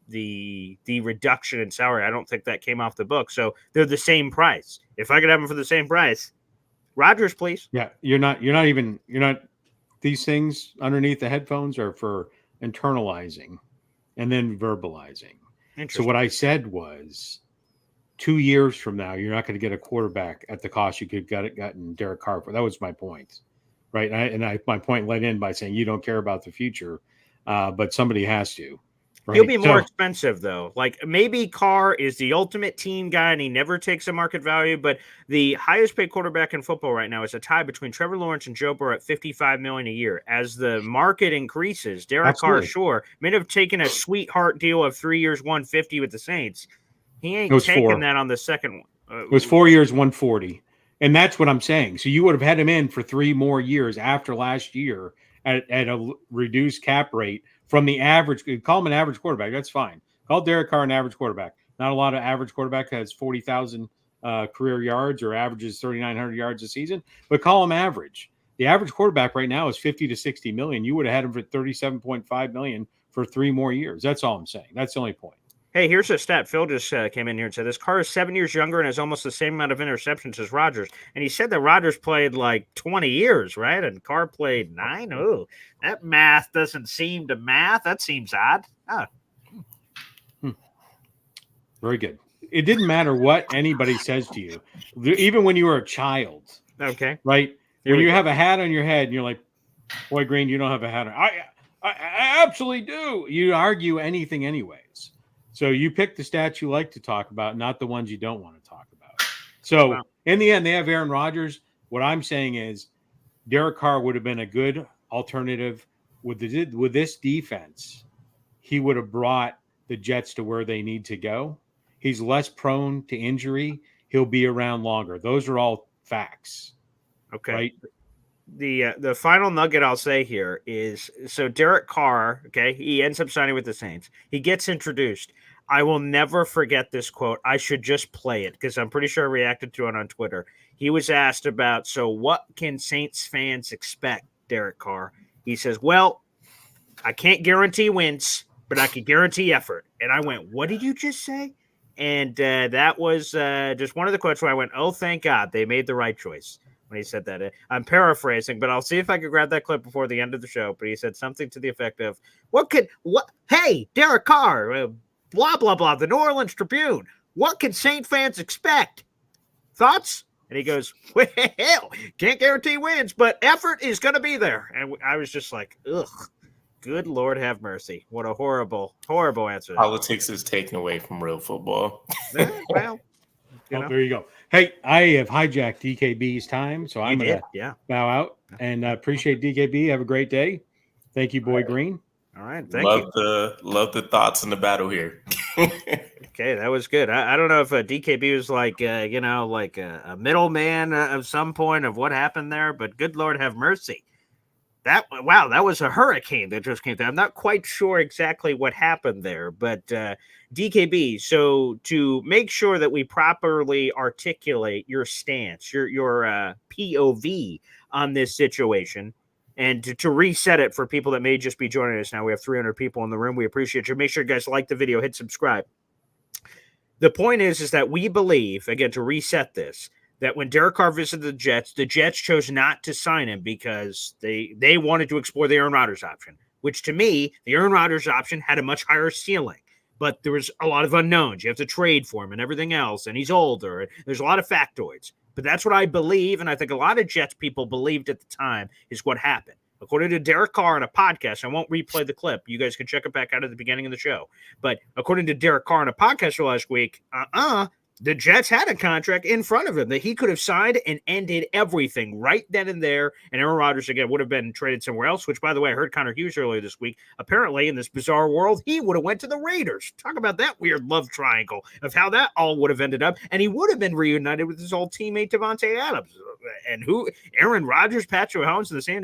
the reduction in salary. I don't think that came off the book. So they're the same price. If I could have them for the same price, Rodgers, please.
Yeah. These things underneath the headphones are for internalizing and then verbalizing. So what I said was 2 years from now, you're not going to get a quarterback at the cost you could have gotten Derek Carr for. That was my point, right? My point led in by saying you don't care about the future, but somebody has to. Right?
He'll be more expensive, though. Like, maybe Carr is the ultimate team guy and he never takes a market value, but the highest paid quarterback in football right now is a tie between Trevor Lawrence and Joe Burrow at $55 million a year. As the market increases, Derek Carr, sure, may have taken a sweetheart deal of 3 years, 150 with the Saints. He ain't taking that on the second one.
It was 4 years, 140. And that's what I'm saying. So you would have had him in for 3 more years after last year at a reduced cap rate from the average. Call him an average quarterback. That's fine. Call Derek Carr an average quarterback. Not a lot of average quarterback has 40,000 career yards or averages 3,900 yards a season, but call him average. The average quarterback right now is 50 to 60 million. You would have had him for 37.5 million for 3 more years. That's all I'm saying. That's the only point.
Hey, here's a stat. Phil just came in here and said this Carr is 7 years younger and has almost the same amount of interceptions as Rodgers. And he said that Rodgers played like 20 years, right? And Carr played 9. Oh, that math doesn't seem to math. That seems odd.
Very good. It didn't matter what anybody says to you, even when you were a child.
Okay.
Right? When you have a hat on your head and you're like, boy, Green, you don't have a hat on. I absolutely do. You argue anything anyways. So you pick the stats you like to talk about, not the ones you don't want to talk about. So in the end, they have Aaron Rodgers. What I'm saying is Derek Carr would have been a good alternative with this defense. He would have brought the Jets to where they need to go. He's less prone to injury. He'll be around longer. Those are all facts.
Okay.
Right?
The final nugget I'll say here is, so Derek Carr, okay, he ends up signing with the Saints. He gets introduced. I will never forget this quote. I should just play it because I'm pretty sure I reacted to it on Twitter. He was asked about, so what can Saints fans expect, Derek Carr? He says, well, I can't guarantee wins, but I can guarantee effort. And I went, what did you just say? And that was just one of the quotes where I went, oh, thank God they made the right choice when he said that. I'm paraphrasing, but I'll see if I can grab that clip before the end of the show. But he said something to the effect of, hey, Derek Carr, blah, blah, blah, the New Orleans Tribune. What can Saint fans expect? Thoughts? And he goes, well, can't guarantee wins, but effort is going to be there. And I was just like, ugh, good Lord have mercy. What a horrible, horrible answer.
Politics is taken away from real football.
Well,
there you go. Hey, I have hijacked DKB's time, so I'm going to bow out and appreciate DKB. Have a great day. Thank you, Boy Green.
All right, thank you.
Love the thoughts in the battle here.
Okay, that was good. I don't know if DKB was like, like a middleman of some point of what happened there, but good Lord have mercy. That was a hurricane that just came through. I'm not quite sure exactly what happened there, but DKB, so to make sure that we properly articulate your stance, your POV on this situation, and to reset it for people that may just be joining us now, we have 300 people in the room. We appreciate you. Make sure you guys like the video, hit subscribe. The point is that we believe, again, to reset this, that when Derek Carr visited the Jets chose not to sign him because they wanted to explore the Aaron Rodgers option, which to me, the Aaron Rodgers option had a much higher ceiling. But there was a lot of unknowns. You have to trade for him and everything else, and he's older. There's a lot of factoids. But that's what I believe, and I think a lot of Jets people believed at the time is what happened. According to Derek Carr on a podcast, I won't replay the clip. You guys can check it back out at the beginning of the show. But according to Derek Carr on a podcast last week, the Jets had a contract in front of him that he could have signed and ended everything right then and there. And Aaron Rodgers, again, would have been traded somewhere else, which, by the way, I heard Connor Hughes earlier this week. Apparently, in this bizarre world, he would have went to the Raiders. Talk about that weird love triangle of how that all would have ended up. And he would have been reunited with his old teammate, Davante Adams. And Aaron Rodgers, Patrick Mahomes, the same.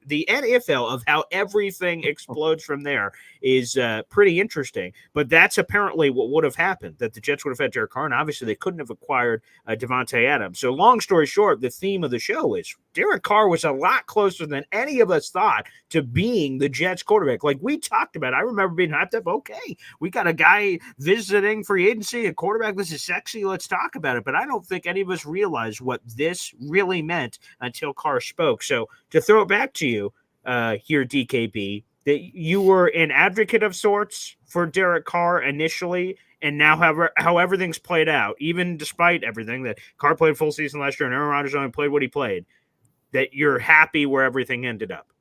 The NFL of how everything explodes from there is pretty interesting. But that's apparently what would have happened, that the Jets would have had Derek Carr. Obviously, they couldn't have acquired Davante Adams. So long story short, the theme of the show is Derek Carr was a lot closer than any of us thought to being the Jets quarterback. Like we talked about, I remember being hyped up. Okay, we got a guy visiting free agency, a quarterback. This is sexy. Let's talk about it. But I don't think any of us realized what this really meant until Carr spoke. So to throw it back to you here, DKB, that you were an advocate of sorts for Derek Carr initially, and now how everything's played out, even despite everything, that Carr played full season last year and Aaron Rodgers only played what he played, that you're happy where everything ended up.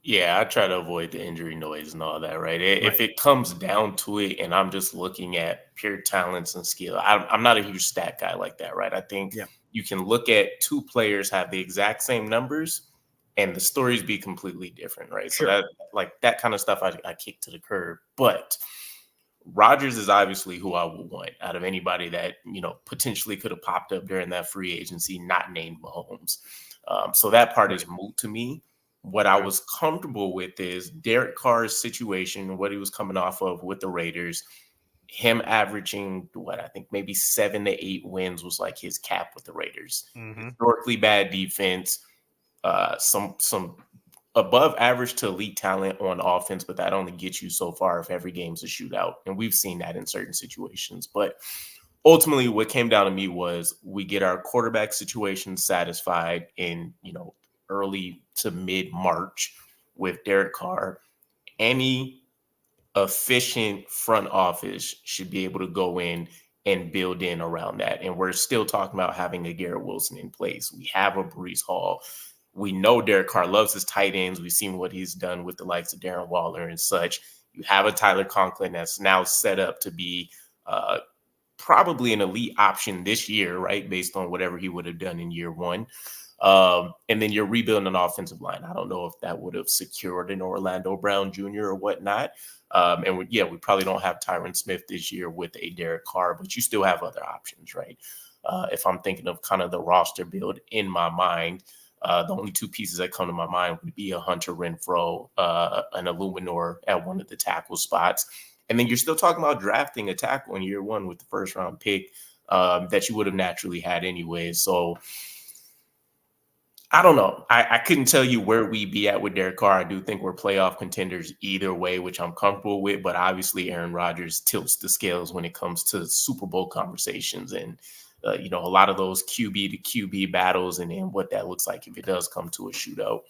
Yeah, I try to avoid the injury noise and all that, right? If it comes down to it and I'm just looking at pure talents and skill, I'm not a huge stat guy like that, right? I think you can look at two players have the exact same numbers and the stories be completely different, right?
Sure.
So that kind of stuff I kick to the curb. But Rodgers is obviously who I would want out of anybody that, potentially could have popped up during that free agency, not named Mahomes. So that part is moot to me. What I was comfortable with is Derek Carr's situation, what he was coming off of with the Raiders, him averaging I think maybe 7 to 8 wins was like his cap with the Raiders. Historically bad defense, some above average to elite talent on offense, but that only gets you so far if every game's a shootout. And we've seen that in certain situations. But ultimately, what came down to me was we get our quarterback situation satisfied in, early to mid-March with Derek Carr. Any efficient front office should be able to go in and build in around that. And we're still talking about having a Garrett Wilson in place. We have a Breece Hall. We know Derek Carr loves his tight ends. We've seen what he's done with the likes of Darren Waller and such. You have a Tyler Conklin that's now set up to be probably an elite option this year, right? Based on whatever he would have done in year one. And then you're rebuilding an offensive line. I don't know if that would have secured an Orlando Brown Jr. or whatnot. We probably don't have Tyron Smith this year with a Derek Carr, but you still have other options, right? If I'm thinking of kind of the roster build in my mind, the only two pieces that come to my mind would be a Hunter Renfrow, an Illuminor at one of the tackle spots. And then you're still talking about drafting a tackle in year one with the first round pick that you would have naturally had anyway. So I don't know. I couldn't tell you where we'd be at with Derek Carr. I do think we're playoff contenders either way, which I'm comfortable with. But obviously, Aaron Rodgers tilts the scales when it comes to Super Bowl conversations and, a lot of those QB to QB battles and then what that looks like if it does come to a shootout.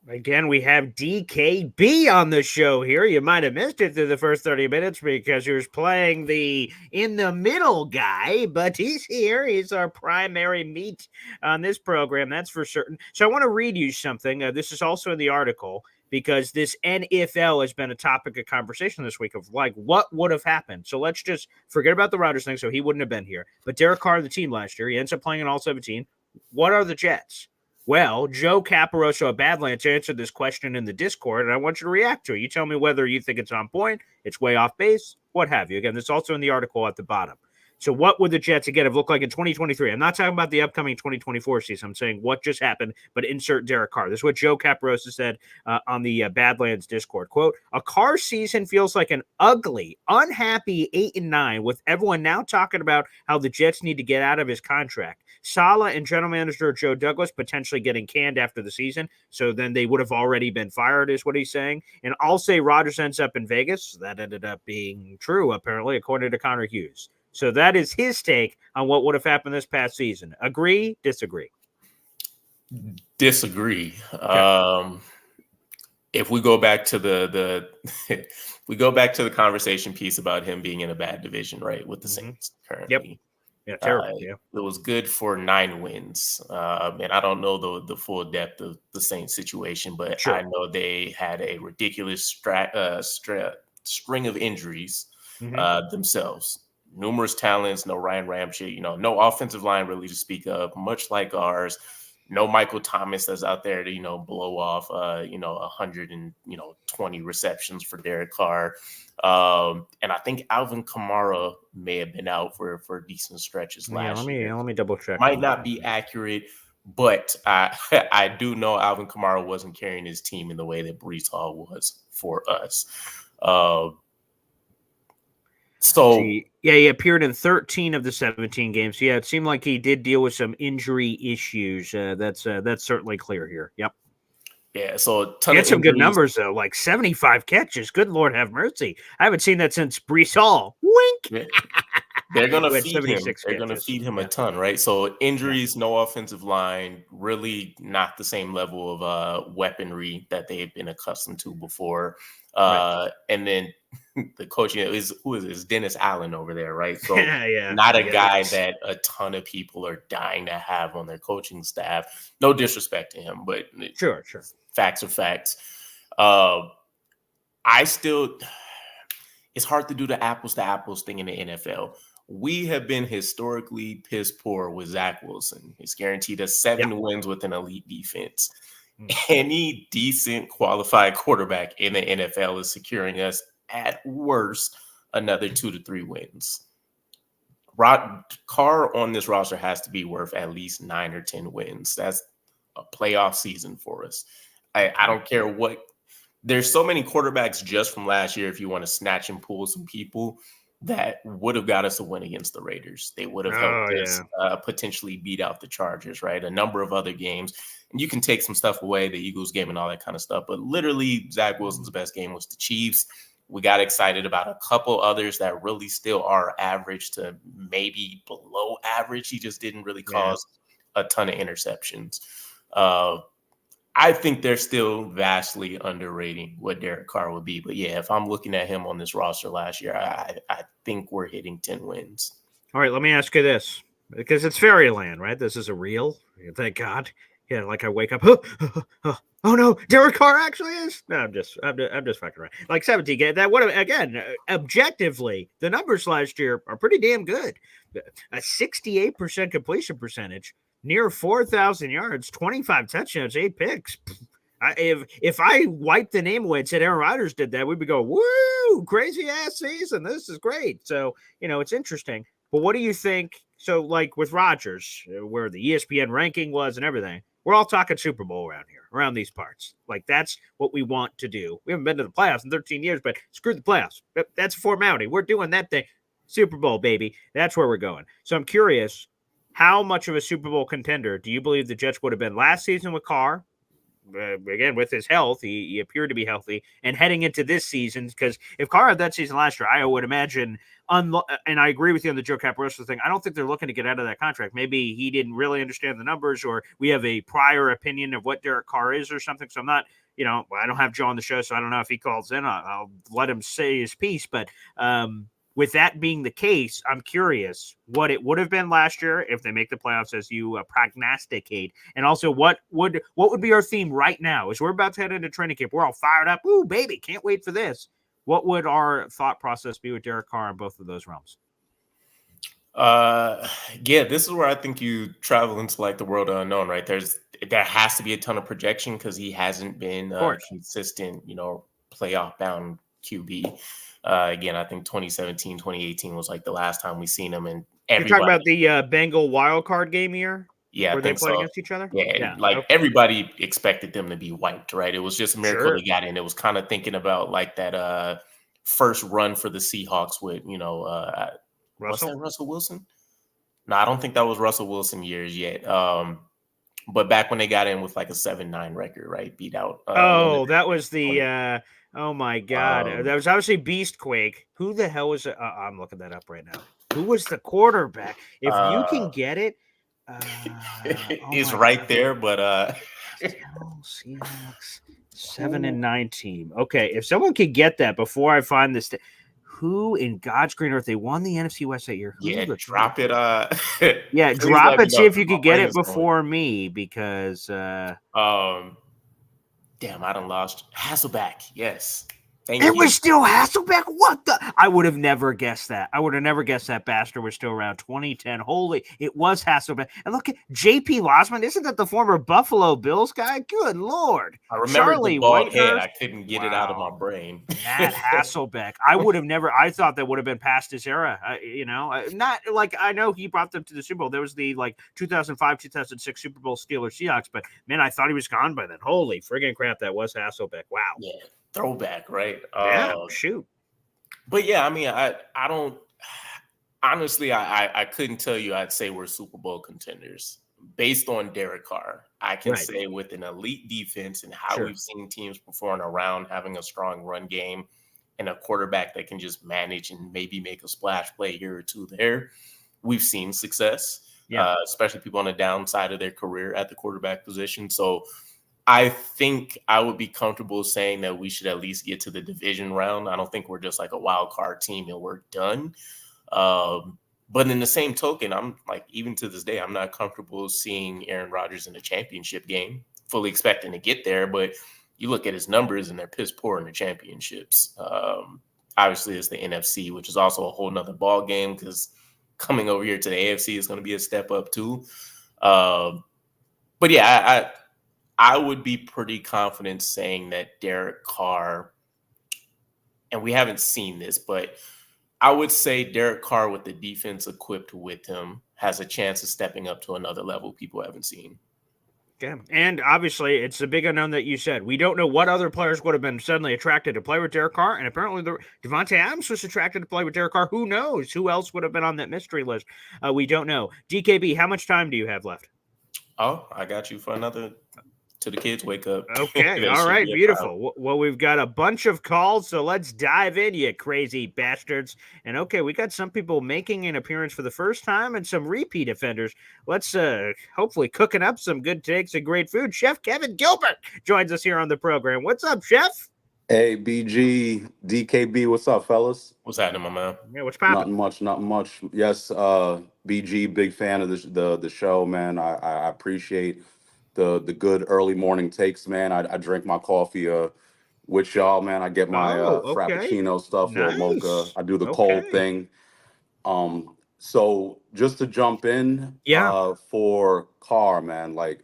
Again, we have DKB on the show here. You might have missed it through the first 30 minutes because he was playing the in-the-middle guy, but he's here. He's our primary meat on this program, that's for certain. So I want to read you something. This is also in the article because this NFL has been a topic of conversation this week of what would have happened. So let's just forget about the Rodgers thing, so he wouldn't have been here. But Derek Carr, the team last year, he ends up playing in all 17. What are the Jets? Well, Joe Caparoso of Badlands answered this question in the Discord, and I want you to react to it. You tell me whether you think it's on point, it's way off base, what have you. Again, this is also in the article at the bottom. So what would the Jets, again, have looked like in 2023? I'm not talking about the upcoming 2024 season. I'm saying what just happened, but insert Derek Carr. This is what Joe Caparosa said on the Badlands Discord. Quote, a Carr season feels like an ugly, unhappy 8-9 with everyone now talking about how the Jets need to get out of his contract. Saleh and general manager Joe Douglas potentially getting canned after the season, so then they would have already been fired is what he's saying. And I'll say Rodgers ends up in Vegas. That ended up being true, apparently, according to Connor Hughes. So that is his take on what would have happened this past season. Agree, disagree?
Disagree. Okay. If we go back to the we go back to the conversation piece about him being in a bad division, right, with the Saints currently.
Yep. Yeah, terrible. Yeah.
It was good for 9 wins. And I don't know the full depth of the Saints situation, but sure. I know they had a ridiculous string of injuries themselves. Numerous talents, no Ryan Ramchick, no offensive line really to speak of, much like ours. No Michael Thomas that's out there to, blow off, 120 receptions for Derek Carr. And I think Alvin Kamara may have been out for decent stretches last year.
Let me double check.
Might not be accurate, but I do know Alvin Kamara wasn't carrying his team in the way that Breece Hall was for us.
He appeared in 13 of the 17 games. Yeah, it seemed like he did deal with some injury issues. That's certainly clear here. Yep.
Yeah, so
he had some good numbers though, like 75 catches. Good Lord, have mercy! I haven't seen that since Breece Hall. Wink.
Yeah. They're gonna feed him. They're gonna feed him a ton, right? So injuries, no offensive line, really not the same level of weaponry that they've been accustomed to before. And then the coaching is Dennis Allen over there, right? So not a guy that a ton of people are dying to have on their coaching staff. No disrespect to him, but
sure.
Facts are facts. Uh, it's hard to do the apples to apples thing in the NFL. We have been historically piss poor with Zach Wilson. He's guaranteed us 7 wins with an elite defense. Any decent qualified quarterback in the NFL is securing us at worst another 2 to 3 wins. Carr on this roster has to be worth at least 9 or 10 wins. That's a playoff season for us. I don't care what. There's so many quarterbacks just from last year, if you want to snatch and pull some people, that would have got us a win against the Raiders. They would have helped us potentially beat out the Chargers, right? A number of other games. And you can take some stuff away, the Eagles game and all that kind of stuff. But literally, Zach Wilson's best game was the Chiefs. We got excited about a couple others that really still are average to maybe below average. He just didn't really cause a ton of interceptions. I think they're still vastly underrating what Derek Carr would be. But yeah, if I'm looking at him on this roster last year, I think we're hitting 10 wins.
All right, let me ask you this, because it's fairyland, right? This is a real. Thank God. Yeah, like I wake up. Oh no, Derek Carr actually is. No, I'm just fucking around. Like 17. That would have, again, objectively, the numbers last year are pretty damn good. A 68% completion percentage. Near 4,000 yards, 25 touchdowns, 8 picks. If I wiped the name away and said Aaron Rodgers did that, we'd be going, woo, crazy ass season. This is great. So, it's interesting. But what do you think? So, like with Rodgers, where the ESPN ranking was and everything, we're all talking Super Bowl around here, around these parts. Like, that's what we want to do. We haven't been to the playoffs in 13 years, but screw the playoffs. That's a formality. We're doing that thing. Super Bowl, baby. That's where we're going. So I'm curious, how much of a Super Bowl contender do you believe the Jets would have been last season with Carr? Again, with his health, he appeared to be healthy. And heading into this season, because if Carr had that season last year, I would imagine, and I agree with you on the Joe Caparoso thing, I don't think they're looking to get out of that contract. Maybe he didn't really understand the numbers, or we have a prior opinion of what Derek Carr is or something. So I'm not, I don't have Joe on the show, so I don't know if he calls in. I'll let him say his piece. But with that being the case, I'm curious what it would have been last year if they make the playoffs, as you prognosticate, and also what would be our theme right now as we're about to head into training camp. We're all fired up. Ooh, baby, can't wait for this. What would our thought process be with Derek Carr in both of those realms?
This is where I think you travel into like the world of unknown, right? There has to be a ton of projection because he hasn't been consistent, playoff bound QB. Again, I think 2017, 2018 was like the last time we seen him. And
you're talking about the Bengal wild card game year?
Yeah,
where
I think
they played
so.
against each other?
Yeah. Everybody expected them to be wiped, right? It was just a miracle they got in. It was kind of thinking about like that first run for the Seahawks with, what's that, Russell Wilson? No, I don't think that was Russell Wilson years yet. But back when they got in with like a 7-9 record, right? Beat out.
That was the oh my God. That was obviously Beastquake. Who the hell was it? I'm looking that up right now. Who was the quarterback? If you can get it,
it's right there, but
Seahawks 7-9 team. Okay, if someone could get that before I find this, who in God's green earth, they won the NFC West that year?
Drop it.
Drop it. See if you could get it before me, because
damn, I done lost Hasselbeck. Yes.
It was still Hasselbeck? What the? I would have never guessed that. I would have never guessed that bastard was still around. 2010. Holy, it was Hasselbeck. And look at J.P. Losman. Isn't that the former Buffalo Bills guy? Good Lord.
I remember the bald head. I couldn't get it out of my brain.
Matt Hasselbeck. I would have never. I thought that would have been past his era. Not like, I know he brought them to the Super Bowl. There was the 2005, 2006 Super Bowl Steelers Seahawks. But man, I thought he was gone by then. Holy friggin' crap. That was Hasselbeck. Wow.
Yeah. Throwback, right?
Shoot.
But yeah, I mean, I don't honestly, I couldn't tell you I'd say we're Super Bowl contenders based on Derek Carr. I can say with an elite defense and how we've seen teams perform around having a strong run game and a quarterback that can just manage and maybe make a splash play here or two there, we've seen success, especially people on the downside of their career at the quarterback position. So I think I would be comfortable saying that we should at least get to the division round. I don't think we're just like a wild card team and we're done. But in the same token, I'm like, even to this day, I'm not comfortable seeing Aaron Rodgers in a championship game, fully expecting to get there. But, you look at his numbers and they're piss poor in the championships. Obviously, it's the NFC, which is also a whole nother ball game because coming over here to the AFC is going to be a step up too. But yeah, I would be pretty confident saying that Derek Carr, and we haven't seen this, but I would say Derek Carr with the defense equipped with him has a chance of stepping up to another level people haven't seen.
Yeah. And obviously, it's the big unknown that you said. We don't know what other players would have been suddenly attracted to play with Derek Carr, and apparently Devontae Adams was attracted to play with Derek Carr. Who knows? Who else would have been on that mystery list? We don't know. DKB, how much time do you have left?
Oh, I got you for another till the kids wake up.
Okay, all right, beautiful. Well, we've got a bunch of calls, so let's dive in, you crazy bastards. And okay, we got some people making an appearance for the first time and some repeat offenders. Let's hopefully cooking up some good takes and great food. Chef Kevin Gilbert joins us here on the program. What's up, Chef?
Hey, BG, DKB, what's up, fellas?
What's happening, my man?
Yeah, what's poppin'?
Nothing much. Yes, BG, big fan of the show, man. I appreciate the good early morning takes, man. I drink my coffee with y'all, man. I get my Frappuccino stuff, little mocha. I do the cold thing. So just to jump in, for Carr, man, like,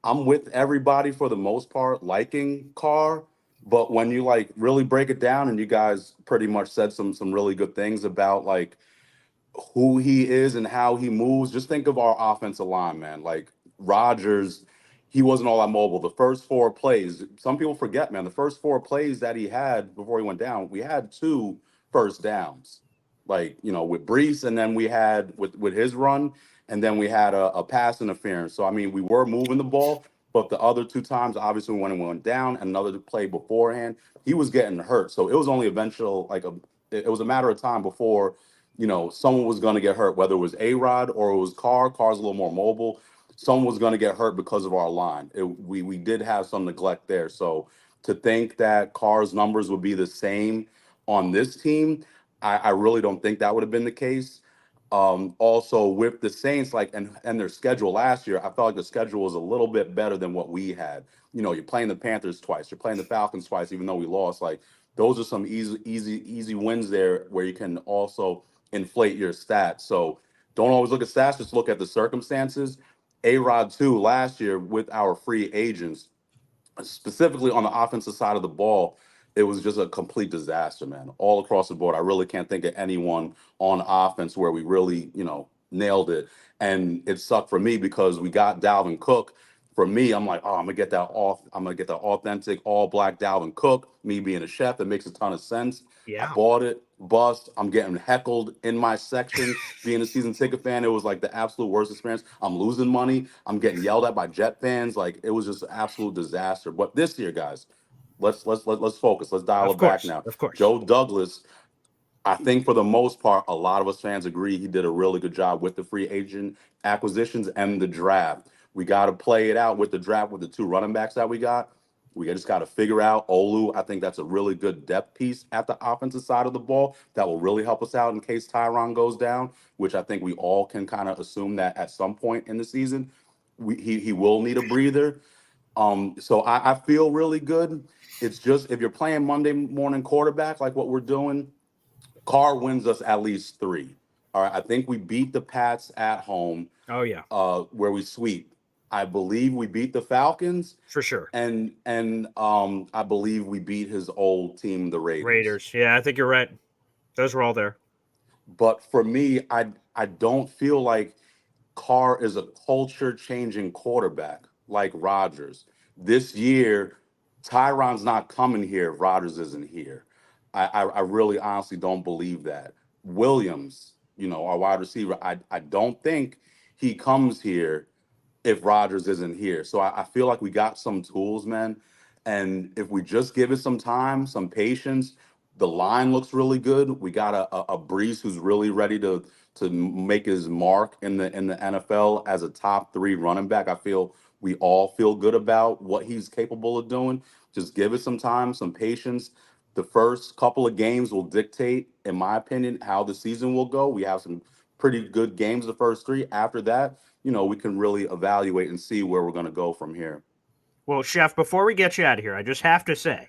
I'm with everybody for the most part liking Carr. But when you like really break it down, and you guys pretty much said some really good things about like who he is and how he moves, just think of our offensive line, man. Like Rodgers, he wasn't all that mobile. The first 4 plays, some people forget, man, the first 4 plays that he had before he went down, we had 2 first downs. Like, you know, with Brees, and then we had with his run, and then we had a pass interference. So I mean, we were moving the ball. But the other 2 times, obviously, when it went down, another play beforehand, he was getting hurt. So it was only eventual, it was a matter of time before, you know, someone was going to get hurt, whether it was A-Rod or it was Carr. Carr's a little more mobile. Someone was going to get hurt because of our line. We did have some neglect there. So to think that Carr's numbers would be the same on this team, I really don't think that would have been the case. Also with the Saints, like, and their schedule last year, I felt like the schedule was a little bit better than what we had. You know, you're playing the Panthers twice, you're playing the Falcons twice, even though we lost. Like, those are some easy wins there where you can also inflate your stats. So don't always look at stats, just look at the circumstances. A-Rod too, last year with our free agents, specifically on the offensive side of the ball, it was just a complete disaster, man, all across the board. I really can't think of anyone on offense where we really, you know, nailed it. And it sucked for me because we got Dalvin Cook. For me, I'm like, oh, I'm gonna get that authentic all black Dalvin Cook. Me being a chef, it makes a ton of sense.
Yeah.
I bought it, bust. I'm getting heckled in my section. Being a season ticket fan, it was like the absolute worst experience. I'm losing money. I'm getting yelled at by Jet fans. Like, it was just an absolute disaster. But this year, guys, let's focus. Let's dial it back now.
Of course.
Joe Douglas, I think for the most part, a lot of us fans agree he did a really good job with the free agent acquisitions and the draft. We got to play it out with the draft with the 2 running backs that we got. We just got to figure out Olu. I think that's a really good depth piece at the offensive side of the ball that will really help us out in case Tyron goes down, which I think we all can kind of assume that at some point in the season, he will need a breather. So I feel really good. It's just if you're playing Monday morning quarterback like what we're doing, Carr wins us at least 3. All right, I think we beat the Pats at home.
Oh yeah,
where we sweep. I believe we beat the Falcons
for sure,
and I believe we beat his old team, the Raiders.
Yeah, I think you're right. Those were all there.
But for me, I don't feel like Carr is a culture-changing quarterback like Rodgers. This year, Tyron's not coming here if Rodgers isn't here. I really honestly don't believe that. Williams, you know, our wide receiver, I don't think he comes here if Rodgers isn't here. So I feel like we got some tools, man. And if we just give it some time, some patience, the line looks really good. We got a Brees who's really ready to make his mark in the NFL as a top 3 running back. I feel we all feel good about what he's capable of doing. Just give it some time, some patience. The first couple of games will dictate, in my opinion, how the season will go. We have some pretty good games the first 3. After that, you know, we can really evaluate and see where we're going to go from here.
Well, Chef, before we get you out of here, I just have to say,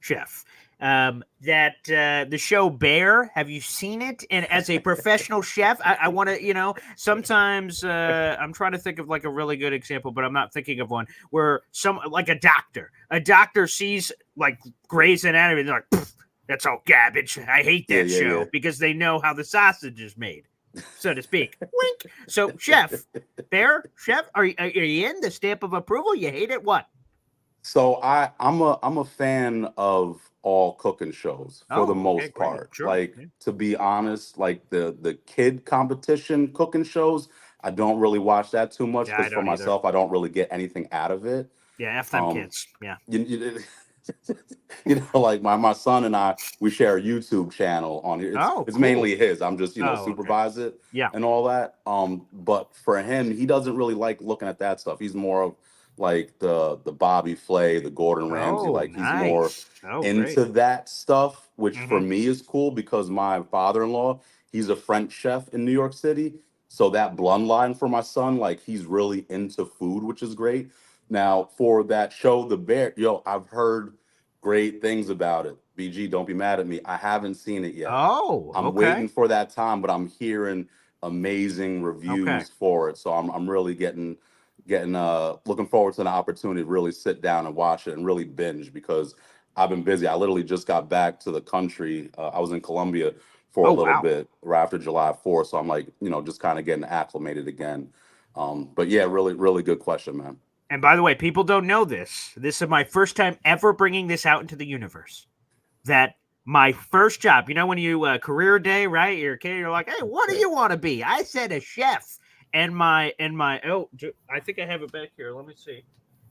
Chef, that the show Bear, have you seen it? And as a professional chef, I want to, sometimes I'm trying to think of like a really good example, but I'm not thinking of one where like a doctor sees like Grey's Anatomy and they're like, that's all garbage. I hate that show because they know how the sausage is made, so to speak. Wink. So, Chef, Bear, Chef, are you in the stamp of approval? You hate it? What?
So I'm a fan of all cooking shows for the most part.
Sure.
Like to be honest, like the kid competition cooking shows, I don't really watch that too much because for myself, I don't really get anything out of it.
Yeah, F them kids. Yeah.
Like my son and I, we share a YouTube channel on here. It's mainly his. I'm just, supervise it and all that. But for him, he doesn't really like looking at that stuff. He's more of like the Bobby Flay, the Gordon Ramsay. He's more into that stuff, which for me is cool because my father-in-law, he's a French chef in New York City. So that bloodline for my son, like he's really into food, which is great. Now for that show, The Bear, I've heard great things about it. BG, don't be mad at me. I haven't seen it yet. I'm waiting for that time, but I'm hearing amazing reviews for it. So I'm really getting looking forward to the opportunity to really sit down and watch it and really binge because I've been busy. I literally just got back to the country. I was in Colombia for a little bit right after July 4th. So I'm like, just kind of getting acclimated again. But yeah, really, really good question, man.
And by the way, people don't know this. This is my first time ever bringing this out into the universe. That my first job, when you career day, right? You're a kid, you're like, hey, what do you want to be? I said a chef. And my I think I have it back here. Let me see.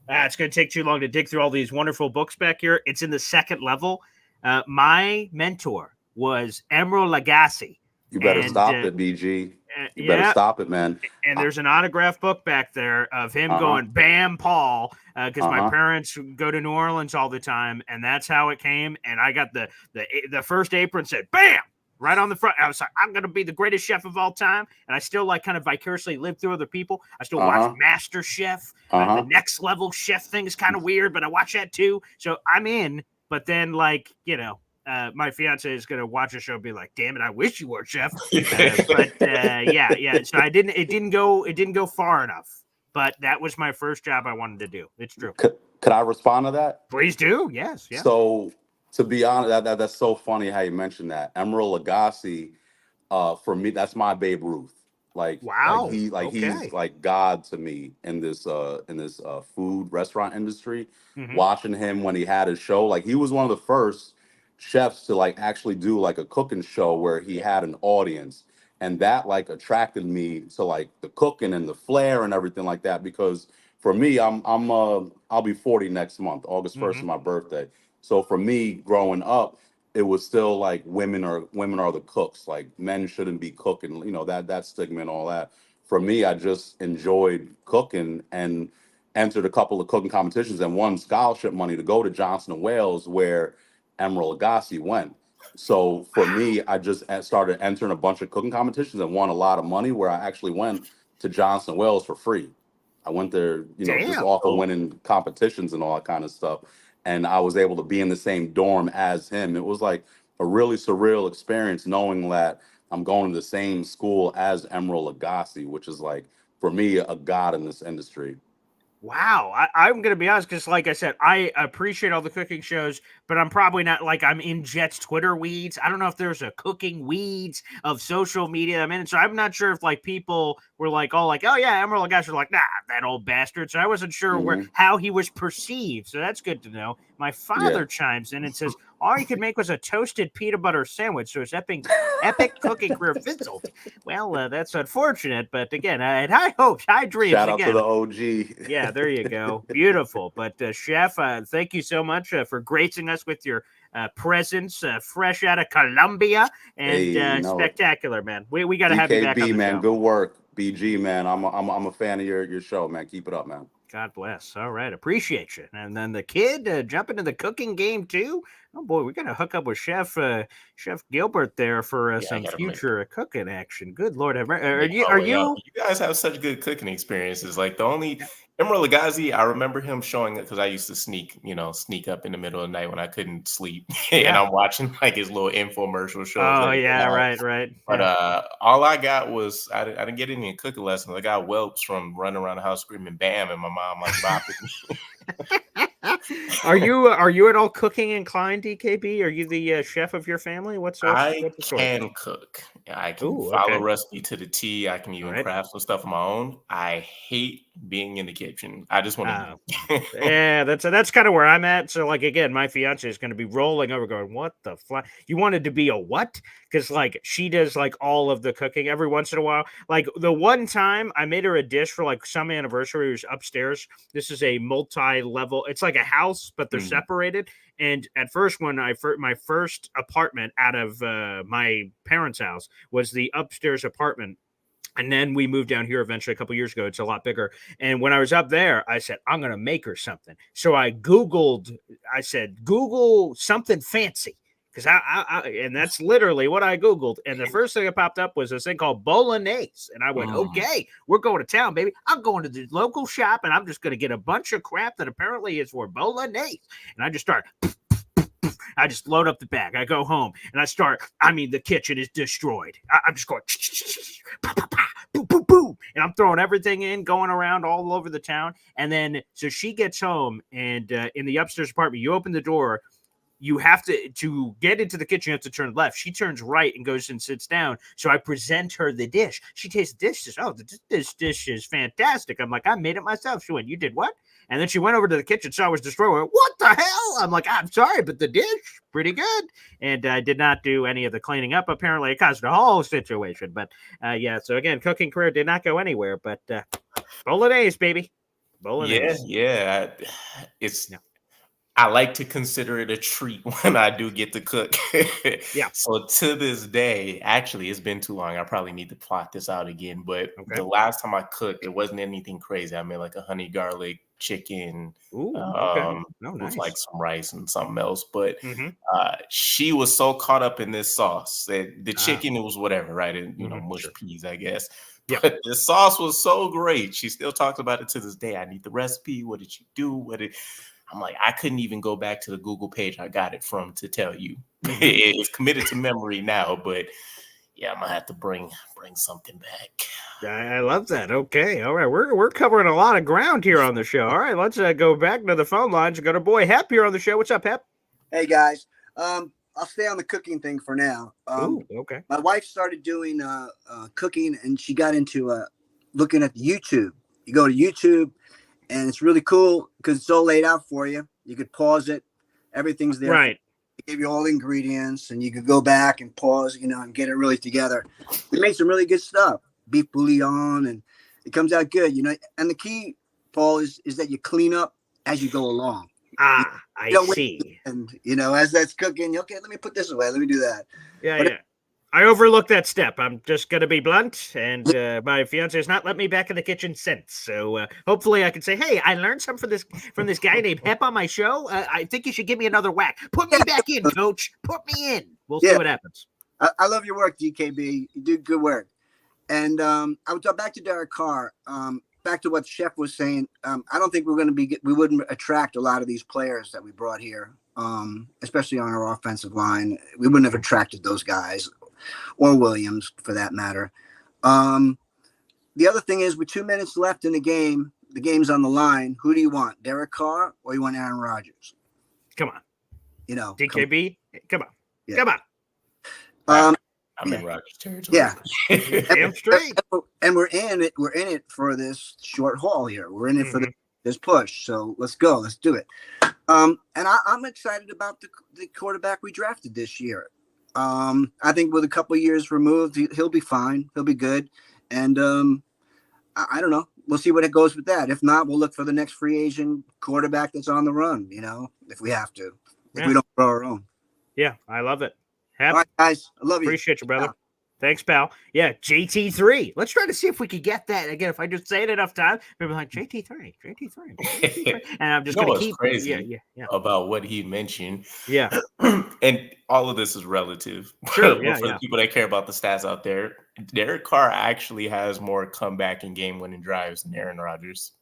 It's going to take too long to dig through all these wonderful books back here. It's in the second level. My mentor was Emeril Lagasse.
You better stop it, BG. You better stop it, man.
And there's an autograph book back there of him going, Bam, Paul, because my parents go to New Orleans all the time, and that's how it came. And I got the first apron said, Bam! Right on the front. I was like, I'm going to be the greatest chef of all time. And I still like kind of vicariously live through other people. I still watch Master Chef. The next level chef thing is kind of weird, but I watch that too. So I'm in. But then my fiance is going to watch a show and be like, damn it, I wish you were chef. But So it didn't go far enough. But that was my first job I wanted to do. It's true.
Could I respond to that?
Please do. Yes. Yeah.
So, to be honest, that's so funny how you mentioned that. Emeril Lagasse, for me, that's my Babe Ruth.
Wow.
He's like God to me in this food restaurant industry. Watching him when he had his show, he was one of the first chefs to actually do a cooking show where he had an audience, and that attracted me to the cooking and the flair and everything like that. Because for me, I'll be 40 next month. August 1st is my birthday. So for me, growing up, it was still women are the cooks. Men shouldn't be cooking. That stigma and all that. For me, I just enjoyed cooking and entered a couple of cooking competitions and won scholarship money to go to Johnson & Wales, where Emeril Lagasse went. So for me, I just started entering a bunch of cooking competitions and won a lot of money, where I actually went to Johnson & Wales for free. I went there, just off of winning competitions and all that kind of stuff. And I was able to be in the same dorm as him. It was a really surreal experience knowing that I'm going to the same school as Emeril Lagasse, which is for me, a god in this industry.
Wow. I'm going to be honest, because like I said, I appreciate all the cooking shows, but I'm probably not I'm in Jets Twitter weeds. I don't know if there's a cooking weeds of social media. So I'm not sure if people were oh yeah, Emeril Lagasse was nah, that old bastard. So I wasn't sure how he was perceived. So that's good to know. My father chimes in and says, all he could make was a toasted peanut butter sandwich. So his epic cooking career fizzled. Well, that's unfortunate. But again, I had high hopes, high dreams.
Shout out to the OG.
Yeah, there you go. Beautiful. But Chef, thank you so much for gracing us with your presence, fresh out of Colombia, and spectacular, man. We got to have you back on the
man.
show.
Good work, BG, man. I'm a fan of your show, man. Keep it up, man.
God bless. All right. Appreciate you. And then the kid jump into the cooking game too. Oh boy, we got to hook up with Chef Gilbert there for some future cooking action. Good Lord, are you?
You guys have such good cooking experiences. Like the only Emeril Lagasse, I remember him showing it because I used to sneak up in the middle of the night when I couldn't sleep, and I'm watching like his little infomercial shows.
Oh yeah, right.
But all I got was I didn't get any cooking lessons. I got whelps from running around the house screaming "bam" and my mom like bopping me.
Are you at all cooking inclined, DKB? Are you the chef of your family?
I can cook. I can follow recipe to the T. I can even craft some stuff on my own. I hate being in the kitchen. I just want to.
Yeah, that's kind of where I'm at. So like again, my fiance is going to be rolling over, going, "What the fly? You wanted to be a what?" Because like she does like all of the cooking every once in a while. Like the one time I made her a dish for like some anniversary, it was upstairs. This is a multi-level. It's like a house, but they're separated. And at first, when my first apartment out of my parents' house was the upstairs apartment. And then we moved down here eventually a couple years ago. It's a lot bigger. And when I was up there, I said, I'm going to make her something. So I said, Google something fancy. Because and that's literally what I Googled. And the first thing that popped up was this thing called bolognese. And I went, okay, we're going to town, baby. I'm going to the local shop and I'm just going to get a bunch of crap that apparently is for bolognese. And I just start. I just load up the bag. I go home and the kitchen is destroyed. I'm just going, boom, boom, boom. And I'm throwing everything in, going around all over the town. And then, so she gets home and in the upstairs apartment, you open the door. You have to get into the kitchen, you have to turn left. She turns right and goes and sits down. So I present her the dish. She tastes the dish. Says, "Oh, this dish is fantastic." I'm like, "I made it myself." She went, "You did what?" And then she went over to the kitchen, saw it was destroyed. Went, "What the hell?" I'm like, "I'm sorry, but the dish, pretty good." And I did not do any of the cleaning up. Apparently, it caused a whole situation. But so again, cooking career did not go anywhere. But bolognese, baby. Bolognese.
Yeah. I like to consider it a treat when I do get to cook.
Yeah.
So to this day, actually, it's been too long. I probably need to plot this out again. But the last time I cooked, it wasn't anything crazy. I made like a honey garlic chicken with like some rice and something else. But she was so caught up in this sauce that the chicken, it was whatever, right? And, mush peas, I guess.
Yeah.
But the sauce was so great. She still talks about it to this day. I need the recipe. What did you do? I'm like, I couldn't even go back to the Google page I got it from to tell you. It's committed to memory now, but yeah, I'm gonna have to bring something back.
I love that. Okay, all right, we're covering a lot of ground here on the show. All right, let's go back to the phone lines and go to boy Hep here on the show. What's up, Hep?
Hey guys, I'll stay on the cooking thing for now.
Okay.
My wife started doing cooking, and she got into looking at YouTube. You go to YouTube. And it's really cool because it's all laid out for you. You could pause it. Everything's there.
Right.
They give you all the ingredients, and you could go back and pause, and get it really together. They make some really good stuff. Beef bouillon, and it comes out good, And the key, Paul, is that you clean up as you go along.
I see.
And, as that's cooking, okay, let me put this away. Let me do that.
Yeah. I overlooked that step. I'm just going to be blunt, and my fiance has not let me back in the kitchen since. So hopefully I can say, hey, I learned something from this guy named Hep on my show. I think you should give me another whack. Put me back in, coach. Put me in. We'll see what happens.
I love your work, DKB. You do good work. And I would talk back to Derek Carr, back to what Chef was saying. I don't think we wouldn't attract a lot of these players that we brought here, especially on our offensive line. We wouldn't have attracted those guys. Or Williams, for that matter. The other thing is, with 2 minutes left in the game's on the line. Who do you want, Derek Carr, or you want Aaron Rodgers?
Come on, DKB. Come on,
yeah.
Come on.
I'm in Rodgers territory.
Yeah,
damn straight.
And we're in it. We're in it for this short haul here. We're in it for this push. So let's go. Let's do it. And I'm excited about the quarterback we drafted this year. I think with a couple of years removed, he'll be fine. He'll be good. And I don't know. We'll see what it goes with that. If not, we'll look for the next free agent quarterback that's on the run, if we have to. If we don't grow our own.
Yeah, I love it.
All right, guys. I love you.
Appreciate you, brother. Thanks, pal. Yeah, JT3. Let's try to see if we could get that again. If I just say it enough times, maybe like JT3. And I'm just going to keep
crazy about what he mentioned.
Yeah.
And all of this is relative.
Sure.
But for the people that care about the stats out there, Derek Carr actually has more comeback and game-winning drives than Aaron Rodgers.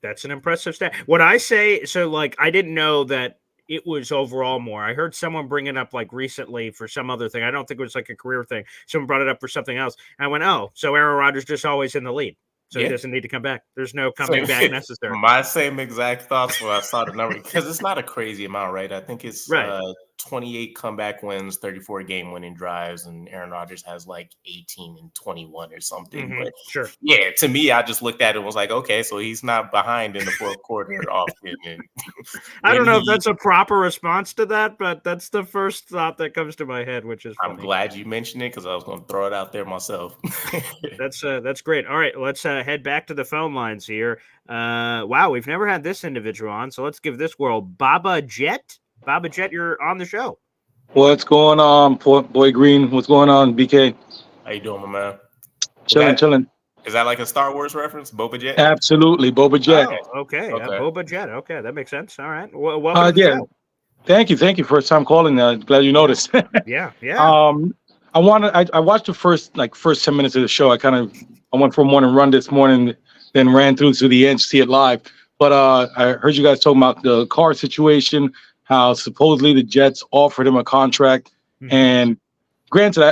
That's an impressive stat. What I say, so like, I didn't know that it was overall more. I heard someone bring it up like recently for some other thing. I don't think it was like a career thing. Someone brought it up for something else. And I went, oh, so Aaron Rodgers just always in the lead. So he doesn't need to come back. There's no coming back necessary.
My same exact thoughts when I saw the number, because it's not a crazy amount, right? I think it's 28 comeback wins, 34 game-winning drives, and Aaron Rodgers has like 18 and 21 or something.
Mm-hmm.
But
sure,
yeah, to me, I just looked at it and was like, okay, so he's not behind in the fourth quarter often. And
I don't know if that's a proper response to that, but that's the first thought that comes to my head, which is funny.
I'm glad you mentioned it because I was going to throw it out there myself.
That's great. All right, let's head back to the phone lines here. Wow, we've never had this individual on, so let's give this world Baba Jet. Baba Jet, you're on the show.
What's going on, Boy Green? What's going on, BK?
How you doing, my man?
Chilling.
Is that like a Star Wars reference, Boba Jet?
Absolutely, Boba Jet.
Oh, okay. Boba Jet. Okay, that makes sense. All right. Welcome to the show.
Thank you. First time calling. Glad you noticed.
Yeah.
I watched the first 10 minutes of the show. I went for a morning run this morning, then ran through to the end to see it live. But I heard you guys talking about the Carr situation, how supposedly the Jets offered him a contract. Mm-hmm. And granted,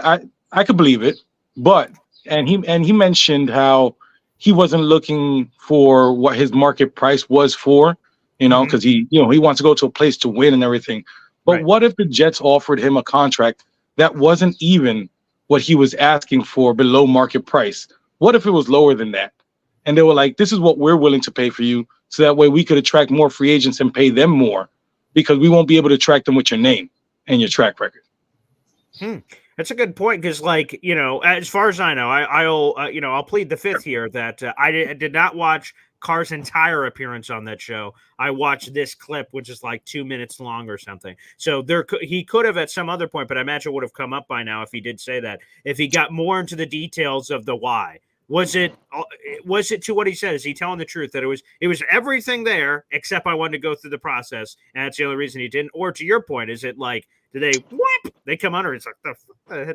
I could believe it, but he mentioned how he wasn't looking for what his market price was for, because he wants to go to a place to win and everything. But what if the Jets offered him a contract that wasn't even what he was asking for below market price? What if it was lower than that? And they were like, this is what we're willing to pay for you. So that way we could attract more free agents and pay them more, because we won't be able to attract them with your name and your track record.
That's a good point. Because as far as I know, I'll plead the fifth here that I did not watch Carr's entire appearance on that show. I watched this clip, which is like 2 minutes long or something. So he could have at some other point, but I imagine it would have come up by now if he did say that. If he got more into the details of the why. Was it to what he said? Is he telling the truth that it was everything there except I wanted to go through the process, and that's the only reason he didn't? Or to your point, is it like, did they come under? It's like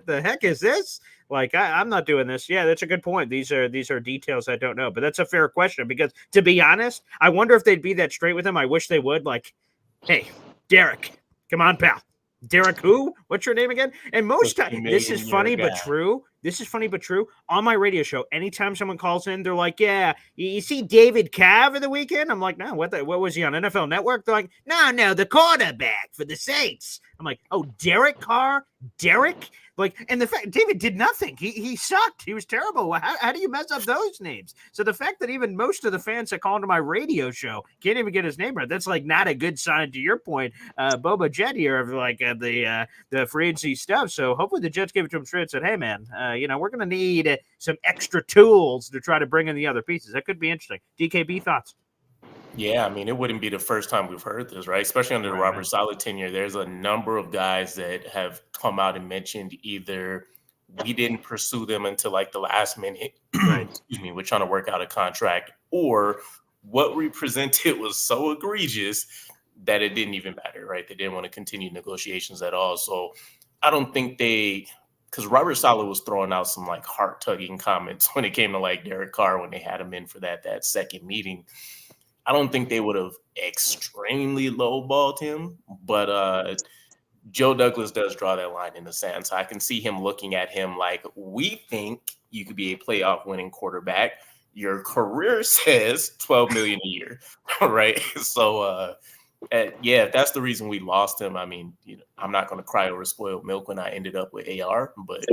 the heck is this? Like I'm not doing this. Yeah, that's a good point. These are details I don't know, but that's a fair question, because to be honest, I wonder if they'd be that straight with him. I wish they would. Like, hey, Derek, come on, pal. Derek who? What's your name again? And most times, this is funny but true. This is funny but true. On my radio show, anytime someone calls in, they're like, yeah, you see David Cav in the weekend? I'm like, no, what was he on NFL Network? They're like, no, the quarterback for the Saints. I'm like, oh, Derek Carr? Derek? Like, and the fact David did nothing. He sucked. He was terrible. How do you mess up those names? So the fact that even most of the fans that call into my radio show can't even get his name right, that's like not a good sign. To your point, Boba Jet here of like the free agency stuff. So hopefully the Jets gave it to him straight and said, hey man, we're gonna need some extra tools to try to bring in the other pieces. That could be interesting. DKB thoughts?
Yeah, I mean, it wouldn't be the first time we've heard this, right? Especially under the Robert Saleh tenure. There's a number of guys that have come out and mentioned either we didn't pursue them until like the last minute, we're trying to work out a contract, or what we presented was so egregious that it didn't even matter, right? They didn't want to continue negotiations at all. So I don't think because Robert Saleh was throwing out some like heart-tugging comments when it came to like Derek Carr when they had him in for that second meeting. I don't think they would have extremely lowballed him, but Joe Douglas does draw that line in the sand. So I can see him looking at him like, we think you could be a playoff winning quarterback. Your career says $12 million a year, right? So, if that's the reason we lost him, I mean, I'm not going to cry over spoiled milk when I ended up with AR, but.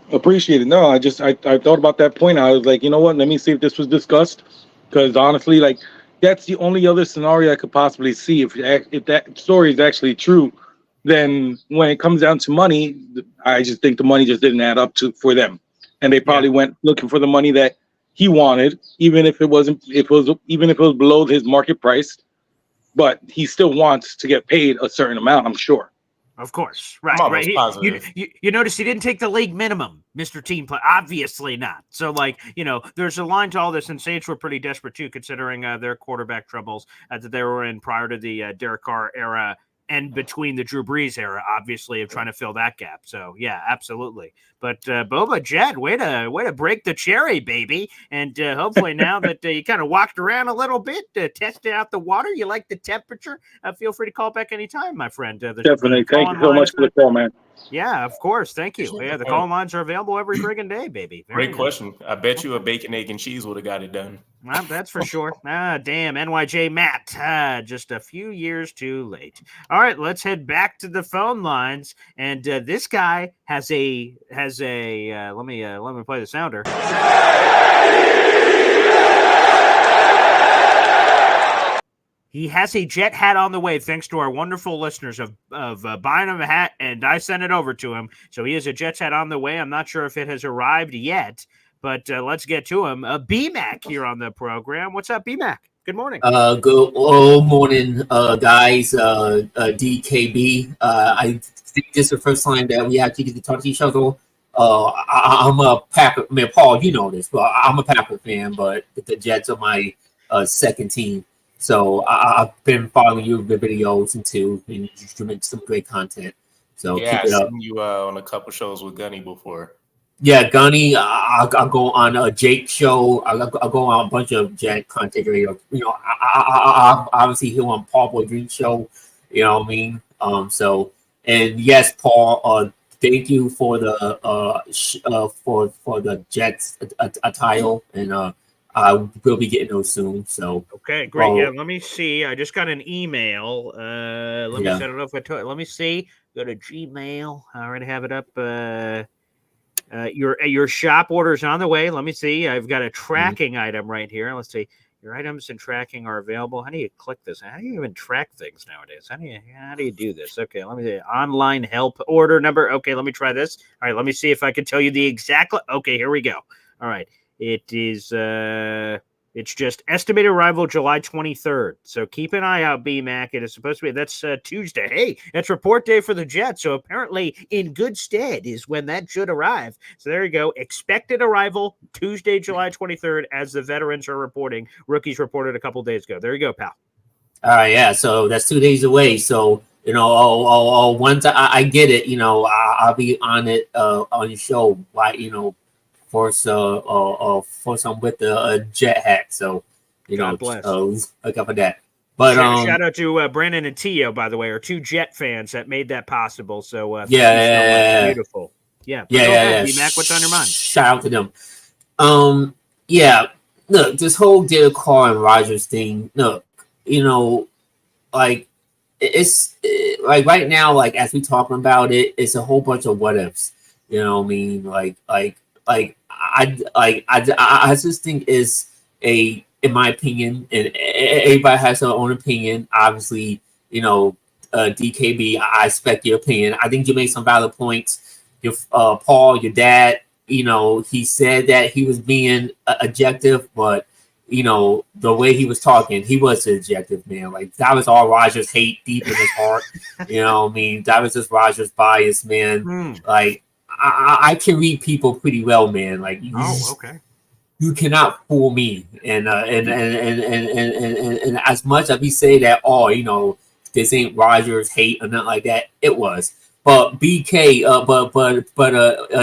Appreciate it. No, I thought about that point. I was like, you know what? Let me see if this was discussed, because honestly, like that's the only other scenario I could possibly see if that story is actually true. Then when it comes down to money, I just think the money just didn't add up for them, and they probably went looking for the money that he wanted, even if it was below his market price. But he still wants to get paid a certain amount, I'm sure.
Of course, right.
I'm almost
right.
positive.
You notice he didn't take the league minimum, Mr. Team Play. Obviously not. So, like, there's a line to all this, and Saints were pretty desperate too, considering their quarterback troubles that they were in prior to the Derek Carr era and between the Drew Brees era, obviously, of trying to fill that gap. So, yeah, absolutely. But Boba Jet, way to break the cherry, baby. And hopefully now that you kind of walked around a little bit, tested out the water, you like the temperature, feel free to call back anytime, my friend.
Definitely. Thank you so much for the call, man.
Yeah, of course. Thank you. Yeah, the call lines are available every friggin' day, baby.
Great question. I bet you a bacon, egg, and cheese would have got it done.
Well, that's for sure. Damn, NYJ Matt. Just a few years too late. All right, let's head back to the phone lines. And this guy has a let me play the sounder. He has a Jet hat on the way, thanks to our wonderful listeners of buying him a hat, and I sent it over to him. So he has a Jets hat on the way. I'm not sure if it has arrived yet, but let's get to him. B-Mac here on the program. What's up, B-Mac? Good morning.
Good morning, guys. DKB. I think this is the first time that we actually get to talk to each other. I'm a Packer. I mean, Paul, you know this, but I'm a Packer fan, but the Jets are my second team. So I've been following your videos and you make some great content. So
yeah,
keep it
I've
up.
seen you on a couple shows with Gunny before.
Yeah, Gunny. I'll go on a Jake show. I'll go on a bunch of Jet content creators. I obviously hear on Paul Boy Green show. You know what I mean? And yes, Paul. Thank you for the for the Jets attire, and I will be getting those soon. So
okay, great. Yeah, let me see. I just got an email. Let me see. I don't know if I told. Let me see. Go to Gmail. I already have it up. Your shop order is on the way. Let me see. I've got a tracking item right here. Let's see. Your items and tracking are available. How do you click this? How do you even track things nowadays? How do you do this? Okay, let me see. Online help order number. Okay, let me try this. All right, let me see if I can tell you the exact. Okay, here we go. All right. It is it's just estimated arrival July 23rd. So keep an eye out, B-Mac. It is supposed to be, that's Tuesday. Hey, that's report day for the Jets. So apparently in good stead is when that should arrive. So there you go. Expected arrival Tuesday, July 23rd, as the veterans are reporting. Rookies reported a couple days ago. There you go, pal.
All right, yeah. So that's 2 days away. So, once I get it, I'll be on it on your show. For some with the Jet hat, so
God bless.
Look up for that. But
shout out to Brandon and Tio, by the way, are two Jet fans that made that possible. So beautiful. Yeah. B-Mac, what's on your mind?
Shout out to them. Look, this whole Derek Carr and Rodgers thing. Look, it's like right now, like as we talking about it, it's a whole bunch of what ifs. You know what I mean? I just think is in my opinion, and everybody has their own opinion. Obviously, DKB, I expect your opinion. I think you made some valid points. Your Paul, your dad, he said that he was being objective, but the way he was talking, he was an objective, man. Like that was all Rodgers hate deep in his heart. You know what I mean? That was just Rodgers bias, man. Like I can read people pretty well, man. Like you cannot fool me. And as much as we say that, this ain't Rodgers hate or nothing like that, it was. But BK,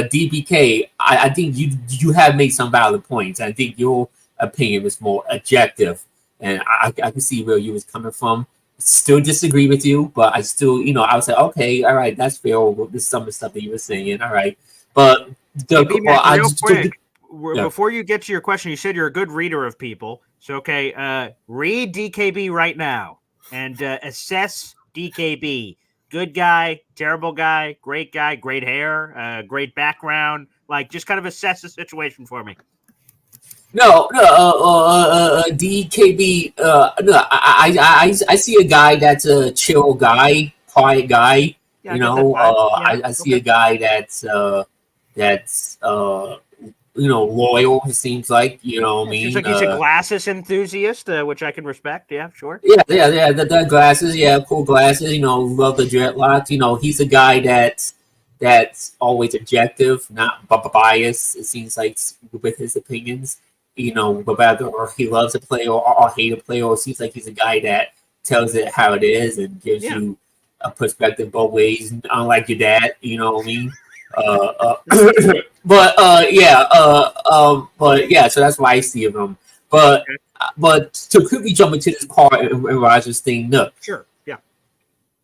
DBK, I think you have made some valid points. I think your opinion was more objective, and I can see where you was coming from. Still disagree with you, but I still, I would say, okay, all right, that's fair. This some of the stuff that you were saying, all right. But
before you get to your question, you said you're a good reader of people. So read DKB right now and assess DKB. Good guy, terrible guy, great hair, great background. Like just kind of assess the situation for me.
DKB. I see a guy that's a chill guy, quiet guy. Yeah, I see a guy that's loyal. It seems like, you know what I mean?
Seems like he's a glasses enthusiast, which I can respect. Yeah, sure.
Yeah. The glasses, cool glasses. Love the dreadlocks. He's a guy that's always objective, not biased. It seems like with his opinions, whether or he loves a player or hate a player. It seems like he's a guy that tells it how it is and gives you a perspective both ways. Unlike your dad, you know what I mean? But so that's why I see him. But to quickly jump into this Carr and Rodgers thing, no.
Sure. Yeah.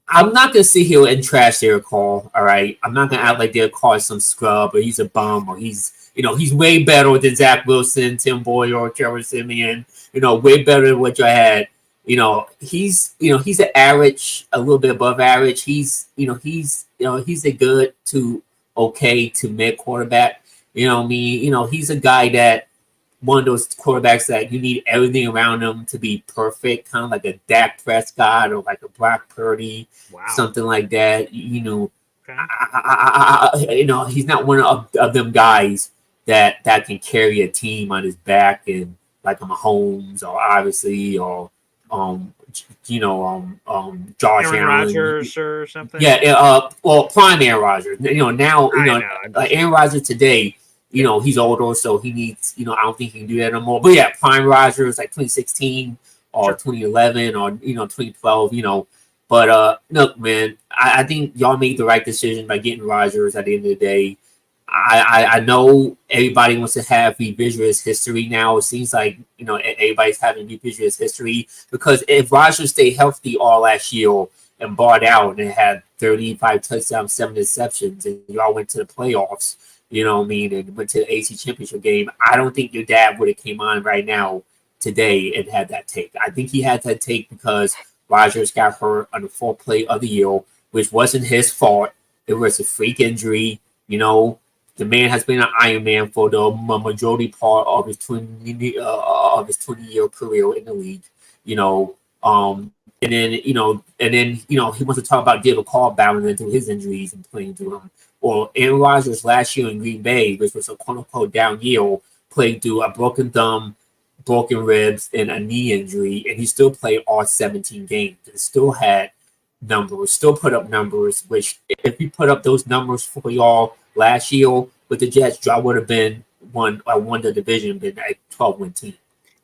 I'm not gonna sit here and trash Derek Carr. All right. I'm not gonna act like Derek Carr is some scrub or he's a bum or he's way better than Zach Wilson, Tim Boyle, or Trevor Siemian. Way better than what you had. He's an average, a little bit above average. He's a good to okay to mid quarterback. You know what I mean? He's a guy that one of those quarterbacks that you need everything around him to be perfect, kind of like a Dak Prescott or like a Brock Purdy, something like that. He's not one of them guys that can carry a team on his back and like a Mahomes or obviously or Josh
Aaron Rodgers or something.
Yeah, prime Aaron Rodgers. Now Aaron Rodgers today. He's older, so he needs. I don't think he can do that no more. But yeah, prime Rodgers like 2016 or 2011 or 2012. But look, man, I think y'all made the right decision by getting Rodgers. At the end of the day, I know everybody wants to have revisionist history now. It seems like everybody's having revisionist history because if Rodgers stayed healthy all last year and barred out and had 35 touchdowns, 7 interceptions, and y'all went to the playoffs, you know what I mean, and went to the AC Championship game, I don't think your dad would have came on right now today and had that take. I think he had that take because Rodgers got hurt on the 4th play of the year, which wasn't his fault. It was a freak injury. The man has been an Iron Man for the majority part of his 20-year career in the league. And then he wants to talk about Derek Carr battling through his injuries and playing through them. Or Aaron Rodgers last year in Green Bay, which was a quote-unquote down year, played through a broken thumb, broken ribs, and a knee injury, and he still played all 17 games and still had numbers, still put up numbers, which if he put up those numbers for y'all last year with the Jets, y'all would have been won the division, been a 12-win team.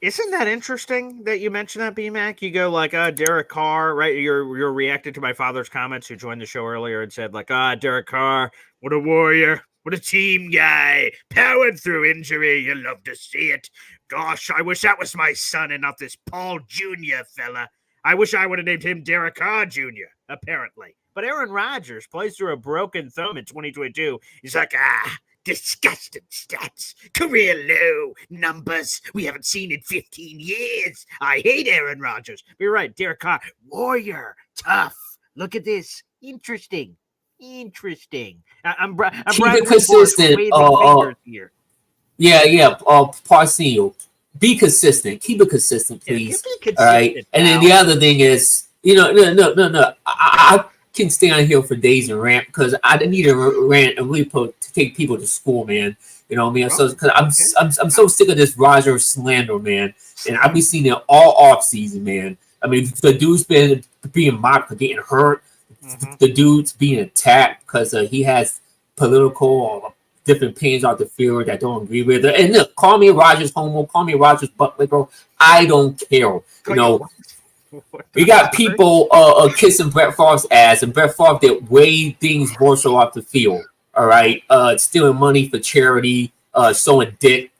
Isn't that interesting that you mentioned that, B-Mac? You go like, Derek Carr, right? You're reacting to my father's comments who joined the show earlier and said like, Derek Carr, what a warrior, what a team guy, powered through injury. You love to see it. Gosh, I wish that was my son and not this Paul Jr. fella. I wish I would have named him Derek Carr Jr., apparently. But Aaron Rodgers plays through a broken thumb in 2022. He's like, disgusting stats, career low numbers we haven't seen in 15 years. I hate Aaron Rodgers. But you're right, Derek Carr, warrior, tough. Look at this. Interesting. I'm
keep it consistent.
Here.
Parcino, be consistent. Keep it consistent, please. All right. And then the other thing is, no. I can stay on here for days and rant because I need to rant and really to take people to school, man. You know what I mean? So because I'm so sick of this Rodgers slander, man, and I've been seeing it all off season, man. I mean, the dude's been being mocked for getting hurt. The dude's being attacked because he has political or different opinions out the field that don't agree with it. And look, call me Rodgers homo, call me Rodgers buttlicker. I don't care. We got people kissing Brett Favre's ass, and Brett Favre did way things worse off the field. All right, stealing money for charity, showing dick,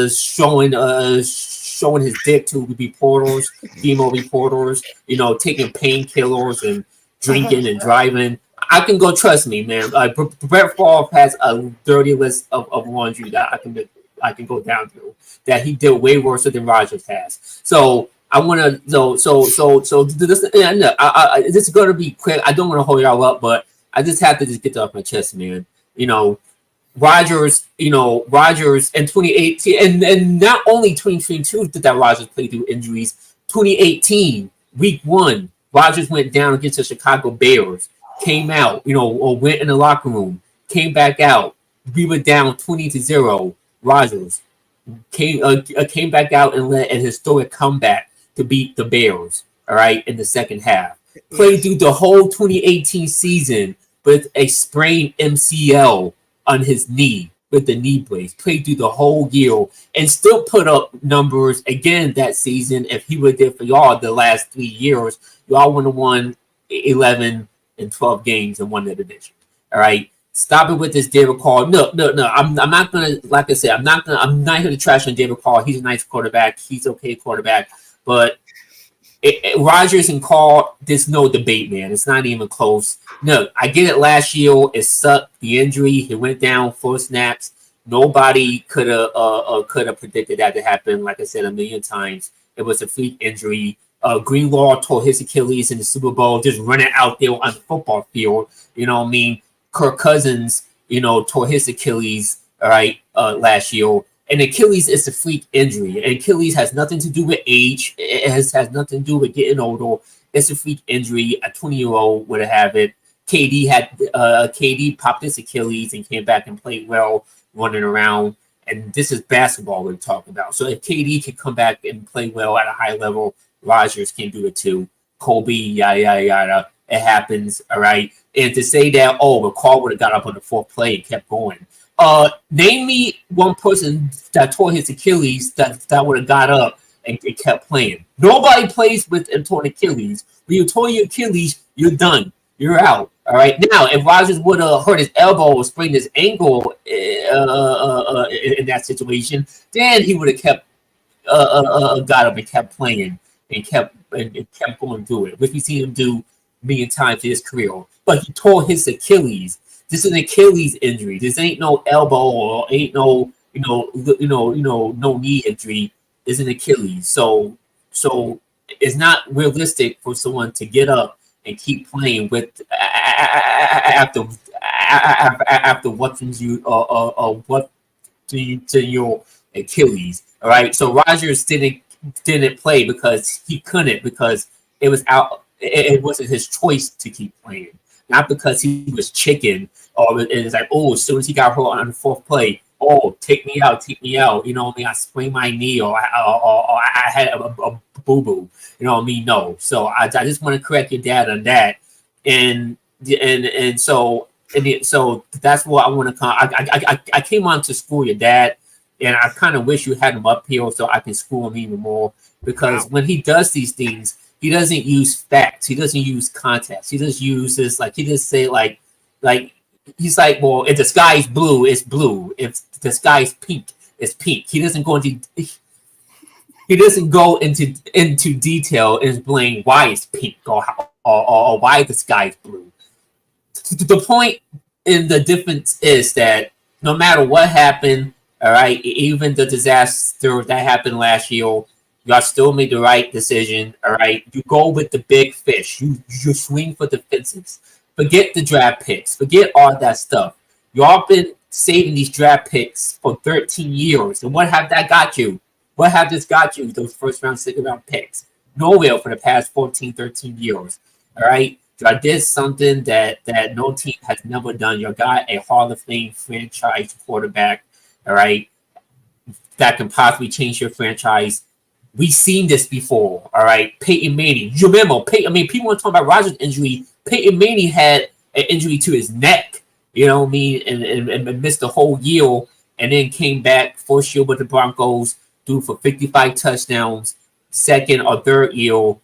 showing his dick to reporters, female reporters. Taking painkillers and drinking and driving. I can go. Trust me, man. Brett Favre has a dirty list of laundry that I can go down through that he did way worse than Rodgers has. So. I want to this is going to be quick. I don't want to hold y'all up, but I just have to just get that off my chest, man. Rodgers in 2018, and not only 2022 did that Rodgers play through injuries. 2018, week 1, Rodgers went down against the Chicago Bears, came out, or went in the locker room, came back out. We were down 20-0. Rodgers came back out and led a historic comeback to beat the Bears, all right, in the second half. Played through the whole 2018 season with a sprained MCL on his knee with the knee brace. Played through the whole year and still put up numbers again that season. If he were there for y'all the last 3 years, y'all would have won 11 and 12 games and won the division. All right. Stop it with this Derek Carr. No. I'm not gonna, like I said, I'm not here to trash on Derek Carr. He's a nice quarterback. He's okay quarterback. But Rodgers and Carr, there's no debate, man. It's not even close. No, I get it. Last year it sucked. The injury, he went down 4 snaps. Nobody could have predicted that to happen. Like I said a million times, it was a freak injury. Greenlaw tore his Achilles in the Super Bowl, just running out there on the football field. You know what I mean? Kirk Cousins, tore his Achilles, all right, last year. And Achilles is a freak injury. And Achilles has nothing to do with age. It has nothing to do with getting older. It's a freak injury. A 20-year-old would have it. KD popped his Achilles and came back and played well, running around. And this is basketball we're talking about. So if KD can come back and play well at a high level, Rodgers can do it too. Kobe, yada. It happens, all right? And to say that, Carr would have got up on the 4th play and kept going. Name me one person that tore his Achilles that would have got up and kept playing. Nobody plays with a torn Achilles. When you tore your Achilles, you're done. You're out. All right. Now, if Rodgers would have hurt his elbow or sprained his ankle in that situation, then he would have kept got up and kept playing and kept going through it, which we see him do a million times in his career. But he tore his Achilles. This is an Achilles injury. This ain't no elbow or ain't no no knee injury. It's an Achilles. So it's not realistic for someone to get up and keep playing with after what you what to your Achilles. All right. So Rodgers didn't play because he couldn't, because it was out. It wasn't his choice to keep playing, not because he was chicken or it's like, as soon as he got hurt on the 4th play, take me out. You know what I mean? I sprained my knee or I had a boo-boo. You know what I mean? No. So I just want to correct your dad on that. And so that's what I want to come. I came on to school your dad, and I kind of wish you had him up here so I can school him even more, because when he does these things, he doesn't use facts. He doesn't use context. He just uses he just say like he's like, well, if the sky is blue, it's blue. If the sky is pink, it's pink. He doesn't go into detail and explain why it's pink or why the sky is blue. The point in the difference is that no matter what happened, all right, even the disaster that happened last year, y'all still made the right decision. All right, you go with the big fish. You swing for the fences. Forget the draft picks. Forget all that stuff. Y'all been saving these draft picks for 13 years, and what have that got you? What have this got you? Those first round, second round picks. Nowhere for the past 14, 13 years. All right, y'all did something that no team has never done. You got a Hall of Fame franchise quarterback. All right, that can possibly change your franchise. We've seen this before, all right? Peyton Manning. You remember, people want to talk about Rodgers' injury. Peyton Manning had an injury to his neck, you know what I mean, and missed the whole year, and then came back first year with the Broncos, threw for 55 touchdowns, second or third year,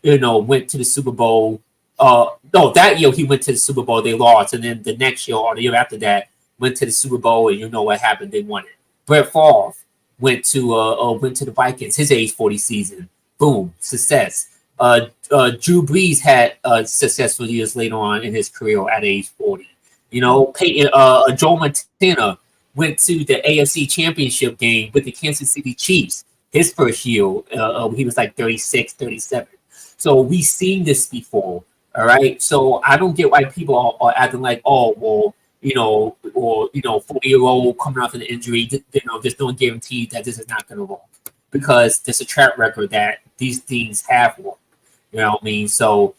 went to the Super Bowl. No, that year he went to the Super Bowl, they lost, and then the next year or the year after that, went to the Super Bowl, and you know what happened, they won it. Brett Favre went to the Vikings, his age 40 season. Boom, success. Drew Brees had successful years later on in his career at age 40. Joe Montana went to the AFC Championship game with the Kansas City Chiefs. His first year, he was like 36, 37. So we've seen this before, all right? So I don't get why people are acting like, 40-year-old coming off an injury, just don't guarantee that this is not going to work, because there's a track record that these things have worked. You know what I mean? So,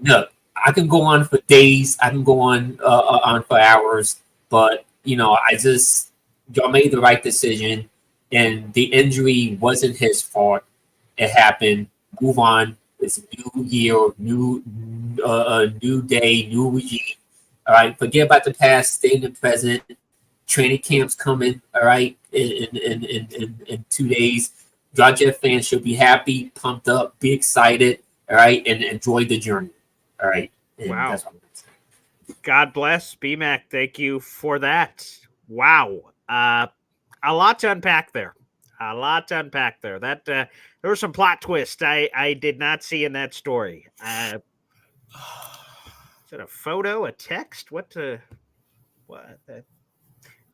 look, I can go on for days. I can go on for hours, but I just y'all made the right decision, and the injury wasn't his fault. It happened. Move on. It's a new year, new day, new regime. All right, forget about the past, stay in the present. Training camp's coming. All right, in 2 days. Y'all Jet fans should be happy, pumped up, be excited. All right, and enjoy the journey. All right. And
wow.
That's what I'm saying.
God bless BMAC. Thank you for that. Wow. A lot to unpack there. That there were some plot twists I did not see in that story. Is it a photo, a text? What?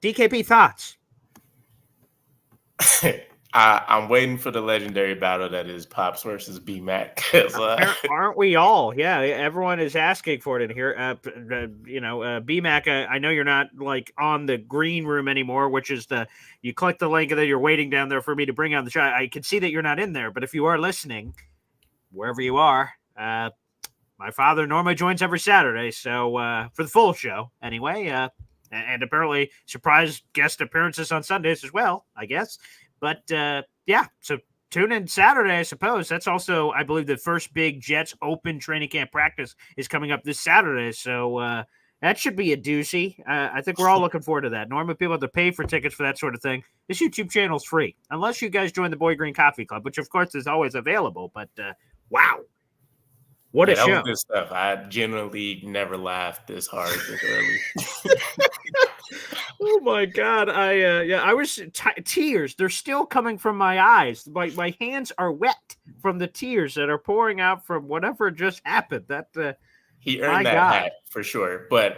DKP thoughts?
I'm waiting for the legendary battle that is Pops versus B-Mac.
Aren't we all? Yeah, everyone is asking for it in here. B-Mac, I know you're not like on the green room anymore, which is you click the link and then you're waiting down there for me to bring on the show. I can see that you're not in there, but if you are listening, wherever you are, my father normally joins every Saturday, so for the full show anyway, and apparently surprise guest appearances on Sundays as well, I guess. But, so tune in Saturday, I suppose. That's also, I believe, the first big Jets Open training camp practice is coming up this Saturday. So that should be a doozy. I think we're all looking forward to that. Normally people have to pay for tickets for that sort of thing. This YouTube channel is free, unless you guys join the Boy Green Coffee Club, which, of course, is always available. But, wow. What a show.
That was good stuff. I genuinely never laughed this hard this early.
Oh my God. I was tears. They're still coming from my eyes. My hands are wet from the tears that are pouring out from whatever just happened.
He earned that hat for sure. But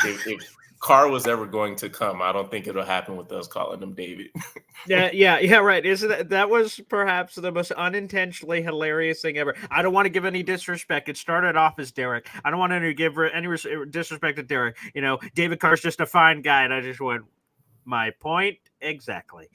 if Carr was ever going to come, I don't think it'll happen with us calling him David.
Yeah, right. Isn't that was perhaps the most unintentionally hilarious thing ever. I don't want to give any disrespect. It started off as Derek. I don't want to give any disrespect to Derek. David Carr's just a fine guy, and I just went, my point exactly.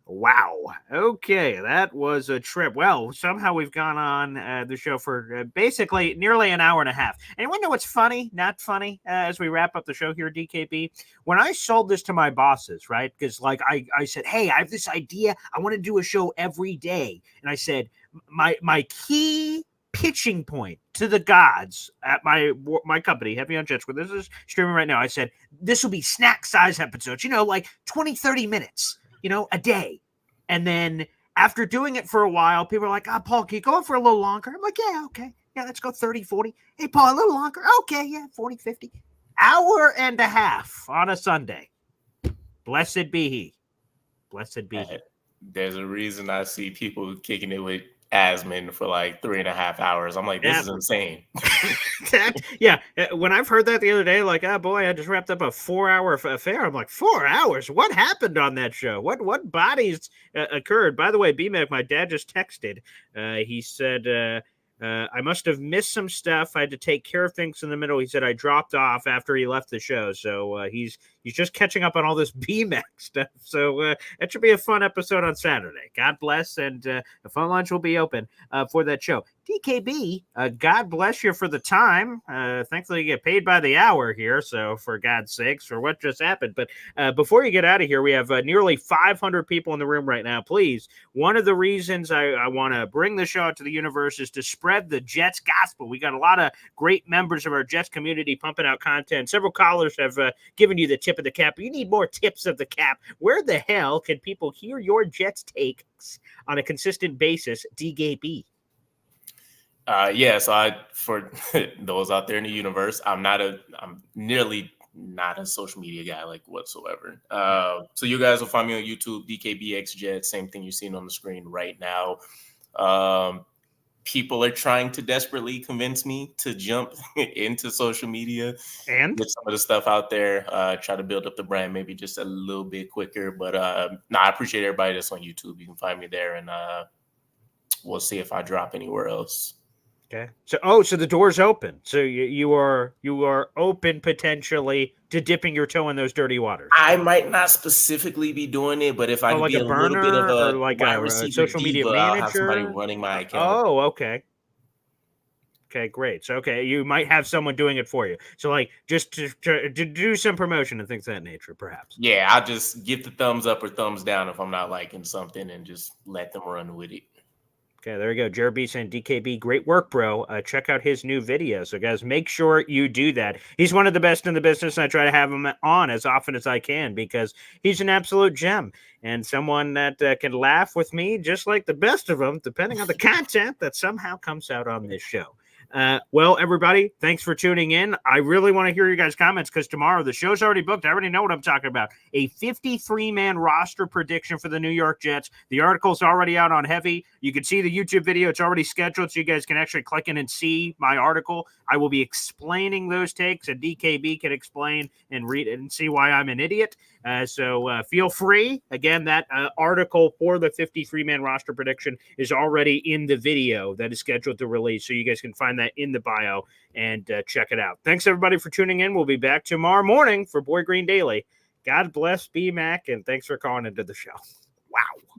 Wow. Okay, that was a trip. Well, somehow we've gone on the show for basically nearly an hour and a half. Anyone know what's funny? Not funny as we wrap up the show here, DKB? When I sold this to my bosses, right? Because I said, hey, I have this idea. I want to do a show every day. And I said, my key pitching point to the gods at my company, Heavy on Jets, where this is streaming right now, I said, this will be snack size episodes, like 20, 30 minutes. A day. And then after doing it for a while, people are like, Paul, can you go on for a little longer? I'm like, yeah, okay. Yeah, let's go 30, 40. Hey, Paul, a little longer. Okay, yeah, 40, 50. Hour and a half on a Sunday. Blessed be he. Blessed be he.
There's a reason I see people kicking it with Asman for like 3.5 hours. I'm like, this is insane.
When I've heard that the other day, like, boy, I just wrapped up a 4-hour affair. I'm like, 4 hours? What happened on that show? What bodies occurred? By the way, BMAC, my dad just texted. He said, I must have missed some stuff. I had to take care of things in the middle. He said I dropped off after he left the show. So he's just catching up on all this BMAC stuff. So that should be a fun episode on Saturday. God bless. And the phone lines will be open for that show. DKB, God bless you for the time. Thankfully, you get paid by the hour here. So for God's sakes, for what just happened. But before you get out of here, we have nearly 500 people in the room right now. Please, one of the reasons I want to bring the show out to the universe is to spread the Jets gospel. We got a lot of great members of our Jets community pumping out content. Several callers have given you the tip of the cap. You need more tips of the cap. Where the hell can people hear your Jets takes on a consistent basis, DKB?
So for those out there in the universe, I'm nearly not a social media guy, like whatsoever. So you guys will find me on YouTube, DKBX Jets, same thing you're seeing on the screen right now. People are trying to desperately convince me to jump into social media
and
get some of the stuff out there, try to build up the brand maybe just a little bit quicker. But I appreciate everybody that's on YouTube. You can find me there, and we'll see if I drop anywhere else.
Okay. So the door's open. So you are open potentially to dipping your toe in those dirty waters.
I might not specifically be doing it, but if I could be a little bit of a
like a social media manager,
I'll have somebody running my account.
Oh, okay. Okay, great. So, okay, you might have someone doing it for you. So, like, just to do some promotion and things of that nature, perhaps.
Yeah, I'll just give the thumbs up or thumbs down if I'm not liking something and just let them run with it.
Okay, there you go. Jared B saying, DKB, great work, bro. Check out his new video. So, guys, make sure you do that. He's one of the best in the business, and I try to have him on as often as I can because he's an absolute gem and someone that can laugh with me just like the best of them, depending on the content that somehow comes out on this show. Well, everybody, thanks for tuning in. I really want to hear you guys' comments because tomorrow the show's already booked. I already know what I'm talking about. A 53-man roster prediction for the New York Jets. The article's already out on Heavy. You can see the YouTube video. It's already scheduled, so you guys can actually click in and see my article. I will be explaining those takes, and DKB can explain and read it and see why I'm an idiot. So feel free. Again, that article for the 53-man roster prediction is already in the video that is scheduled to release, so you guys can find that in the bio and check it out. Thanks, everybody, for tuning in. We'll be back tomorrow morning for Boy Green Daily. God bless B-Mac, and thanks for calling into the show. Wow.